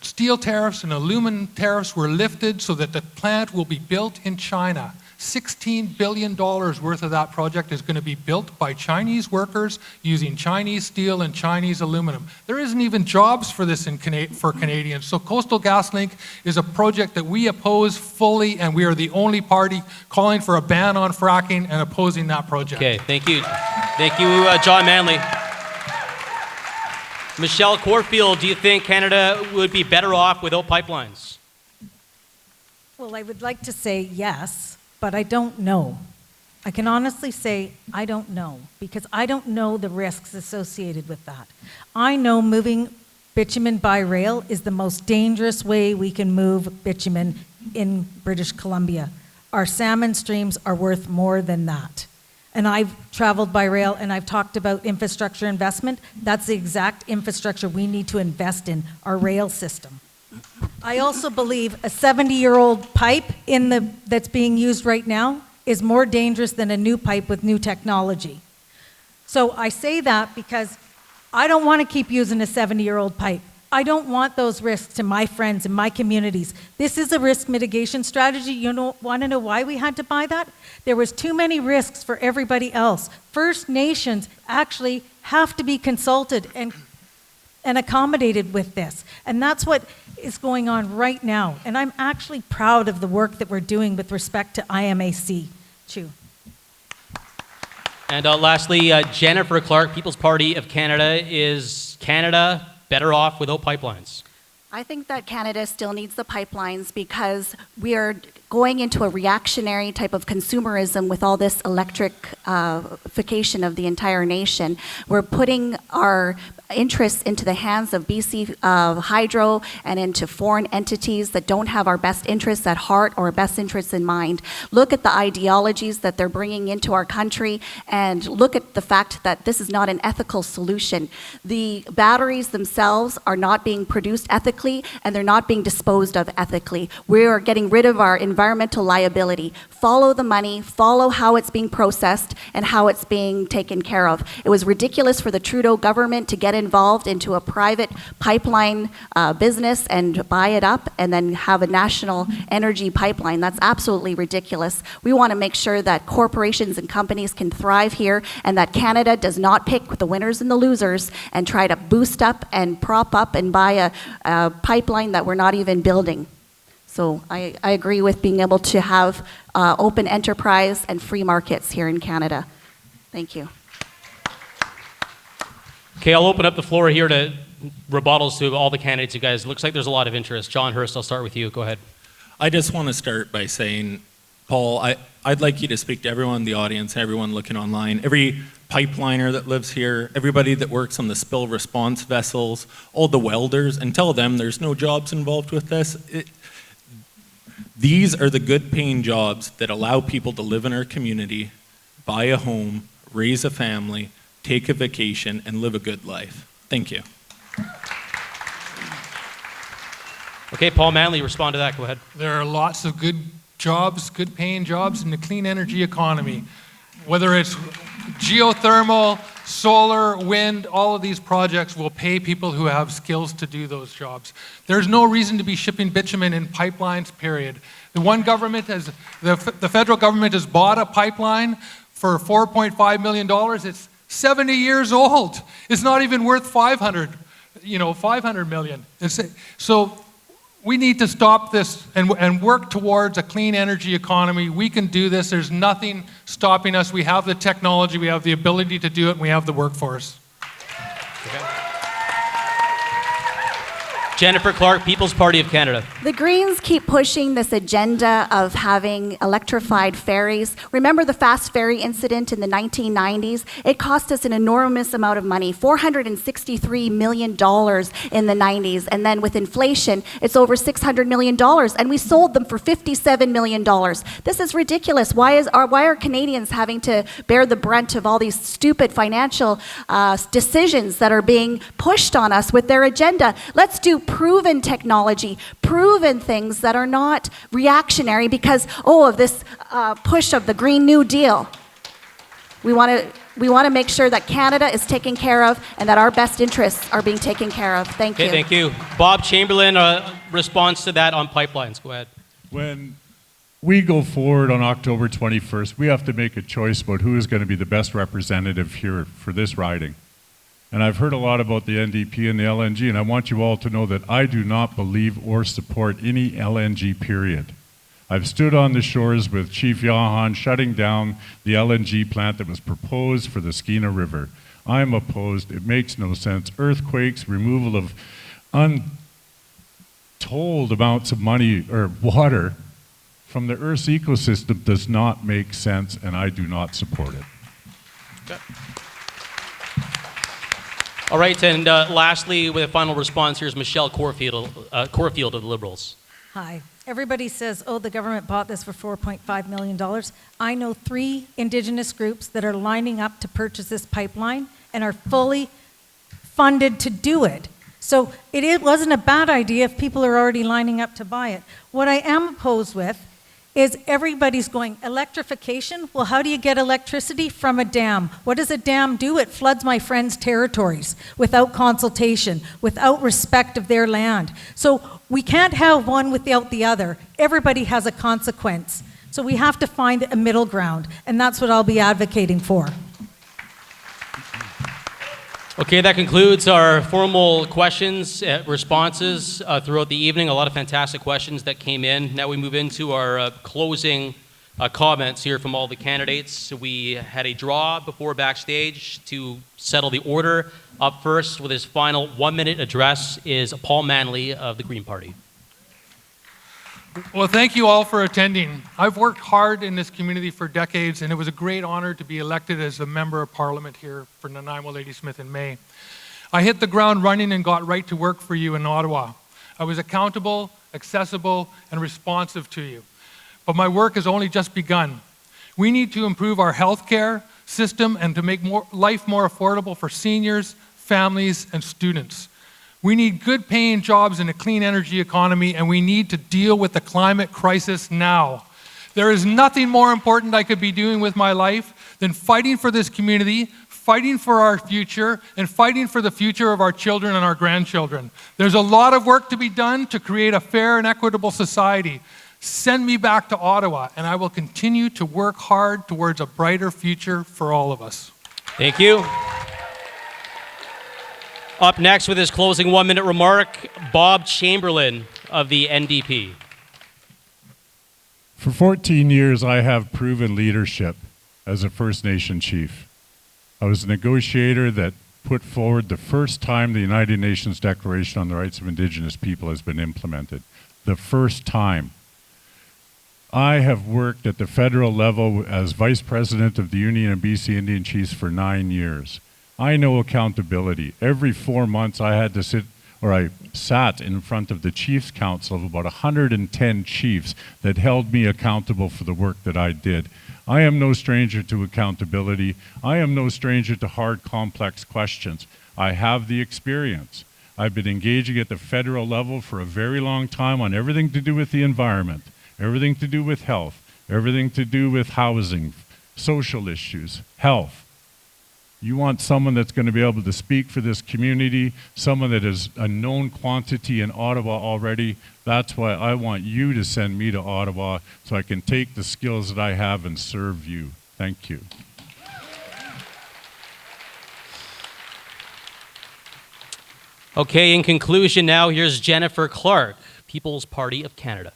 [SPEAKER 5] steel tariffs and aluminum tariffs were lifted so that the plant will be built in China. $16 billion worth of that project is going to be built by Chinese workers using Chinese steel and Chinese aluminum. There isn't even jobs for this for Canadians. So Coastal GasLink is a project that we oppose fully, and we are the only party calling for a ban on fracking and opposing that project.
[SPEAKER 2] Okay, thank you. Thank you, John Manley. Michelle Corfield, do you think Canada would be better off without pipelines?
[SPEAKER 4] Well, I would like to say yes, but I don't know. I can honestly say I don't know, because I don't know the risks associated with that. I know moving bitumen by rail is the most dangerous way we can move bitumen in British Columbia. Our salmon streams are worth more than that. And I've traveled by rail, and I've talked about infrastructure investment. That's the exact infrastructure we need to invest in, our rail system. I also believe a 70-year-old pipe that's being used right now is more dangerous than a new pipe with new technology. So I say that because I don't want to keep using a 70-year-old pipe. I don't want those risks to my friends and my communities. This is a risk mitigation strategy. You want to know why we had to buy that? There was too many risks for everybody else. First Nations actually have to be consulted and accommodated with this. And that's what is going on right now. And I'm actually proud of the work that we're doing with respect to IMAC. Chew.
[SPEAKER 2] And lastly, Jennifer Clarke, People's Party of Canada. Is Canada better off without pipelines?
[SPEAKER 7] I think that Canada still needs the pipelines because we are going into a reactionary type of consumerism with all this electrification of the entire nation. We're putting our interests into the hands of BC Hydro and into foreign entities that don't have our best interests at heart or our best interests in mind. Look at the ideologies that they're bringing into our country, and look at the fact that this is not an ethical solution. The batteries themselves are not being produced ethically, and they're not being disposed of ethically. We are getting rid of our environmental liability. Follow the money, follow how it's being processed and how it's being taken care of. It was ridiculous for the Trudeau government to get involved into a private pipeline business and buy it up and then have a national energy pipeline. That's absolutely ridiculous. We want to make sure that corporations and companies can thrive here, and that Canada does not pick the winners and the losers and try to boost up and prop up and buy a pipeline that we're not even building. So I agree with being able to have open enterprise and free markets here in Canada. Thank you.
[SPEAKER 2] Okay, I'll open up the floor here to rebuttals to all the candidates, you guys. Looks like there's a lot of interest. John Hirst, I'll start with you. Go ahead.
[SPEAKER 3] I just want to start by saying, Paul, I'd like you to speak to everyone in the audience, everyone looking online, every pipeliner that lives here, everybody that works on the spill response vessels, all the welders, and tell them there's no jobs involved with this. These are the good paying jobs that allow people to live in our community, buy a home, raise a family, take a vacation, and live a good life. Thank you.
[SPEAKER 2] Okay, Paul Manley, respond to that. Go ahead.
[SPEAKER 5] There are lots of good jobs, good paying jobs in the clean energy economy. Whether it's geothermal, solar, wind, all of these projects will pay people who have skills to do those jobs. There's no reason to be shipping bitumen in pipelines, period. The federal government has bought a pipeline for $4.5 million. It's 70 years old. It's not even worth 500 million. So we need to stop this and work towards a clean energy economy. We can do this. There's nothing stopping us. We have the technology, we have the ability to do it, and we have the workforce.
[SPEAKER 2] Okay. Jennifer Clarke, People's Party of Canada.
[SPEAKER 7] The Greens keep pushing this agenda of having electrified ferries. Remember the fast ferry incident in the 1990s? It cost us an enormous amount of money, $463 million in the 90s. And then with inflation, it's over $600 million. And we sold them for $57 million. This is ridiculous. Why are Canadians having to bear the brunt of all these stupid financial decisions that are being pushed on us with their agenda? Let's do proven technology, proven things that are not reactionary because, of this push of the Green New Deal. We want to make sure that Canada is taken care of and that our best interests are being taken care of. Thank you.
[SPEAKER 2] Okay, thank you. Bob Chamberlain, response to that on pipelines. Go ahead.
[SPEAKER 6] When we go forward on October 21st, we have to make a choice about who is going to be the best representative here for this riding. And I've heard a lot about the NDP and the LNG, and I want you all to know that I do not believe or support any LNG, period. I've stood on the shores with Chief Yahan shutting down the LNG plant that was proposed for the Skeena River. I'm opposed. It makes no sense. Earthquakes, removal of untold amounts of money or water from the Earth's ecosystem does not make sense, and I do not support it.
[SPEAKER 2] Okay. All right, and lastly, with a final response, here's Michelle Corfield of the Liberals.
[SPEAKER 4] Hi. Everybody says, the government bought this for $4.5 million. I know 3 Indigenous groups that are lining up to purchase this pipeline and are fully funded to do it. So it wasn't a bad idea if people are already lining up to buy it. What I am opposed with is everybody's going, electrification? Well, how do you get electricity from a dam? What does a dam do? It floods my friends' territories without consultation, without respect of their land. So we can't have one without the other. Everybody has a consequence. So we have to find a middle ground, and that's what I'll be advocating for.
[SPEAKER 2] Okay, that concludes our formal questions, responses throughout the evening. A lot of fantastic questions that came in. Now we move into our closing comments here from all the candidates. We had a draw before backstage to settle the order. Up first with his final 1-minute address is Paul Manley of the Green Party.
[SPEAKER 5] Well, thank you all for attending. I've worked hard in this community for decades, and it was a great honor to be elected as a member of parliament here for Nanaimo Ladysmith in May. I hit the ground running and got right to work for you in Ottawa. I was accountable, accessible, and responsive to you. But my work has only just begun. We need to improve our healthcare system and to make life more affordable for seniors, families, and students. We need good paying jobs in a clean energy economy, and we need to deal with the climate crisis now. There is nothing more important I could be doing with my life than fighting for this community, fighting for our future, and fighting for the future of our children and our grandchildren. There's a lot of work to be done to create a fair and equitable society. Send me back to Ottawa, and I will continue to work hard towards a brighter future for all of us.
[SPEAKER 2] Thank you. Up next with his closing 1-minute remark, Bob Chamberlain of the NDP.
[SPEAKER 6] For 14 years, I have proven leadership as a First Nation chief. I was a negotiator that put forward the first time the United Nations Declaration on the Rights of Indigenous People has been implemented. The first time. I have worked at the federal level as Vice President of the Union of BC Indian Chiefs for 9 years. I know accountability. Every 4 months I sat in front of the Chiefs Council of about 110 chiefs that held me accountable for the work that I did. I am no stranger to accountability. I am no stranger to hard, complex questions. I have the experience. I've been engaging at the federal level for a very long time on everything to do with the environment, everything to do with health, everything to do with housing, social issues, health. You want someone that's going to be able to speak for this community, someone that is a known quantity in Ottawa already. That's why I want you to send me to Ottawa so I can take the skills that I have and serve you. Thank you.
[SPEAKER 2] Okay, in conclusion now, here's Jennifer Clarke, People's Party of Canada.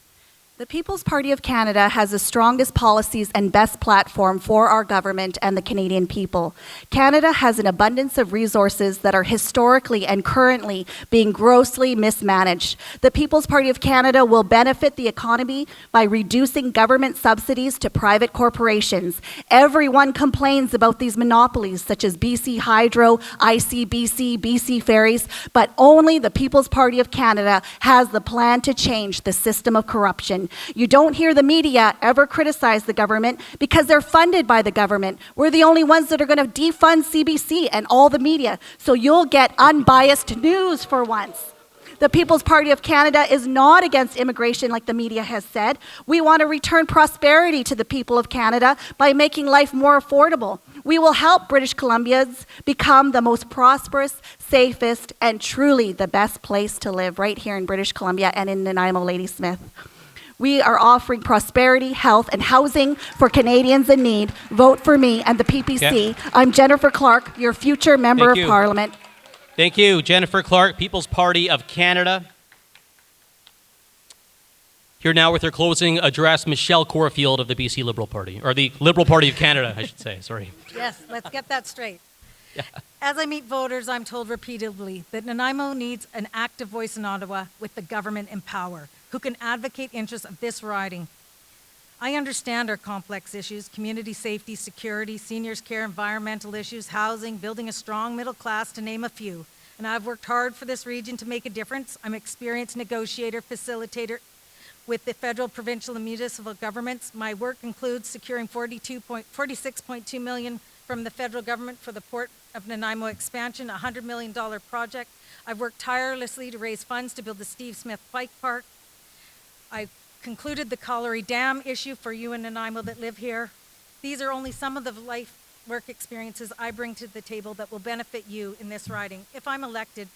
[SPEAKER 7] The People's Party of Canada has the strongest policies and best platform for our government and the Canadian people. Canada has an abundance of resources that are historically and currently being grossly mismanaged. The People's Party of Canada will benefit the economy by reducing government subsidies to private corporations. Everyone complains about these monopolies such as BC Hydro, ICBC, BC Ferries, but only the People's Party of Canada has the plan to change the system of corruption. You don't hear the media ever criticize the government because they're funded by the government. We're the only ones that are going to defund CBC and all the media, so you'll get unbiased news for once. The People's Party of Canada is not against immigration like the media has said. We want to return prosperity to the people of Canada by making life more affordable. We will help British Columbians become the most prosperous, safest, and truly the best place to live right here in British Columbia and in Nanaimo Ladysmith. We are offering prosperity, health, and housing for Canadians in need. Vote for me and the PPC.
[SPEAKER 2] Okay.
[SPEAKER 7] I'm Jennifer Clarke, your future Member of Parliament.
[SPEAKER 2] Thank you, Jennifer Clarke, People's Party of Canada. Here now with her closing address, Michelle Corfield of the BC Liberal Party, or the Liberal Party of Canada, I should say, sorry.
[SPEAKER 4] Yes, let's get that straight.
[SPEAKER 2] Yeah.
[SPEAKER 4] As I meet voters, I'm told repeatedly that Nanaimo needs an active voice in Ottawa with the government in power, who can advocate interests of this riding. I understand our complex issues: community safety, security, seniors care, environmental issues, housing, building a strong middle class, to name a few. And I've worked hard for this region to make a difference. I'm an experienced negotiator, facilitator with the federal, provincial, and municipal governments. My work includes securing $46.2 million from the federal government for the Port of Nanaimo expansion, a $100 million project. I've worked tirelessly to raise funds to build the Steve Smith Bike Park. I concluded the Colliery Dam issue for you in Nanaimo that live here. These are only some of the life work experiences I bring to the table that will benefit you in this riding. If I'm elected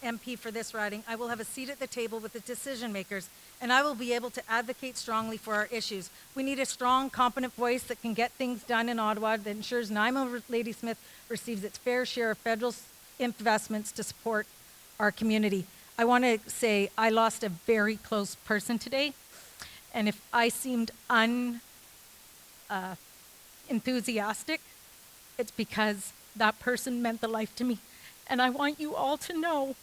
[SPEAKER 4] MP for this riding, I will have a seat at the table with the decision makers, and I will be able to advocate strongly for our issues. We need a strong, competent voice that can get things done in Ottawa that ensures Nanaimo Ladysmith receives its fair share of federal investments to support our community. I want to say I lost a very close person today, and if I seemed enthusiastic, it's because that person meant the life to me. And I want you all to know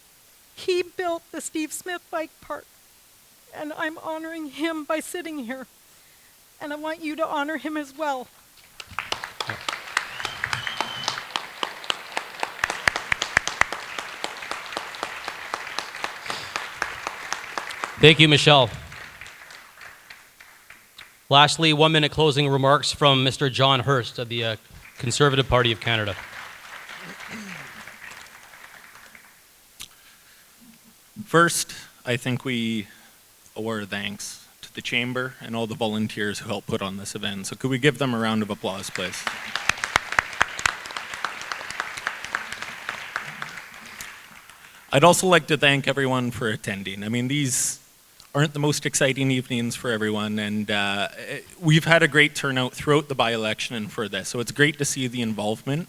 [SPEAKER 4] he built the Steve Smith Bike Park, and I'm honoring him by sitting here. And I want you to honor him as well.
[SPEAKER 2] Thank you, Michelle. Lastly, 1 minute closing remarks from Mr. John Hirst of the Conservative Party of Canada.
[SPEAKER 3] First, I think we owe our thanks to the Chamber and all the volunteers who helped put on this event. So could we give them a round of applause, please? I'd also like to thank everyone for attending. I mean, these aren't the most exciting evenings for everyone, and we've had a great turnout throughout the by-election and for this. So it's great to see the involvement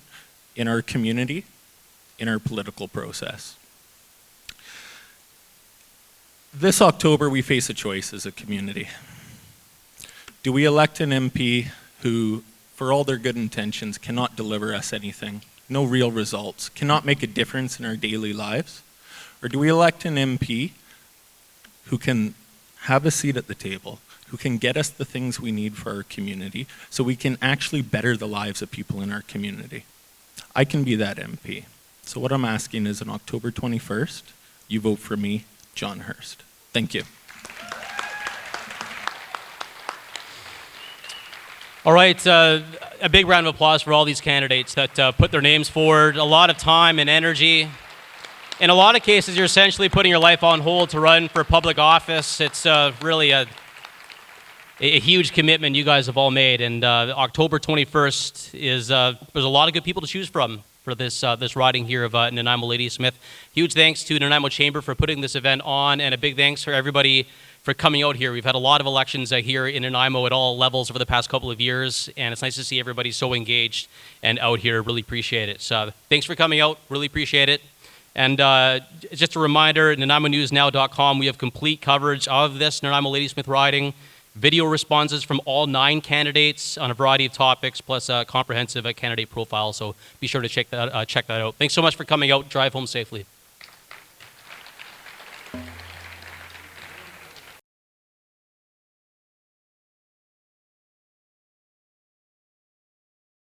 [SPEAKER 3] in our community, in our political process. This October, we face a choice as a community. Do we elect an MP who, for all their good intentions, cannot deliver us anything, no real results, cannot make a difference in our daily lives? Or do we elect an MP who can have a seat at the table, who can get us the things we need for our community so we can actually better the lives of people in our community? I can be that MP. So what I'm asking is on October 21st, you vote for me, John Hirst. Thank you.
[SPEAKER 2] All right, a big round of applause for all these candidates that put their names forward. A lot of time and energy. In a lot of cases, you're essentially putting your life on hold to run for public office. It's really a huge commitment you guys have all made. And October 21st is there's a lot of good people to choose from for this riding here of Nanaimo Ladysmith. Huge thanks to Nanaimo Chamber for putting this event on, and a big thanks for everybody for coming out here. We've had a lot of elections here in Nanaimo at all levels over the past couple of years, and it's nice to see everybody so engaged and out here. Really appreciate it. So thanks for coming out. Really appreciate it. And just a reminder, NanaimonewsNow.com, we have complete coverage of this Nanaimo Ladysmith riding, video responses from all 9 candidates on a variety of topics, plus a comprehensive candidate profile. So be sure to check that out. Thanks so much for coming out. Drive home safely.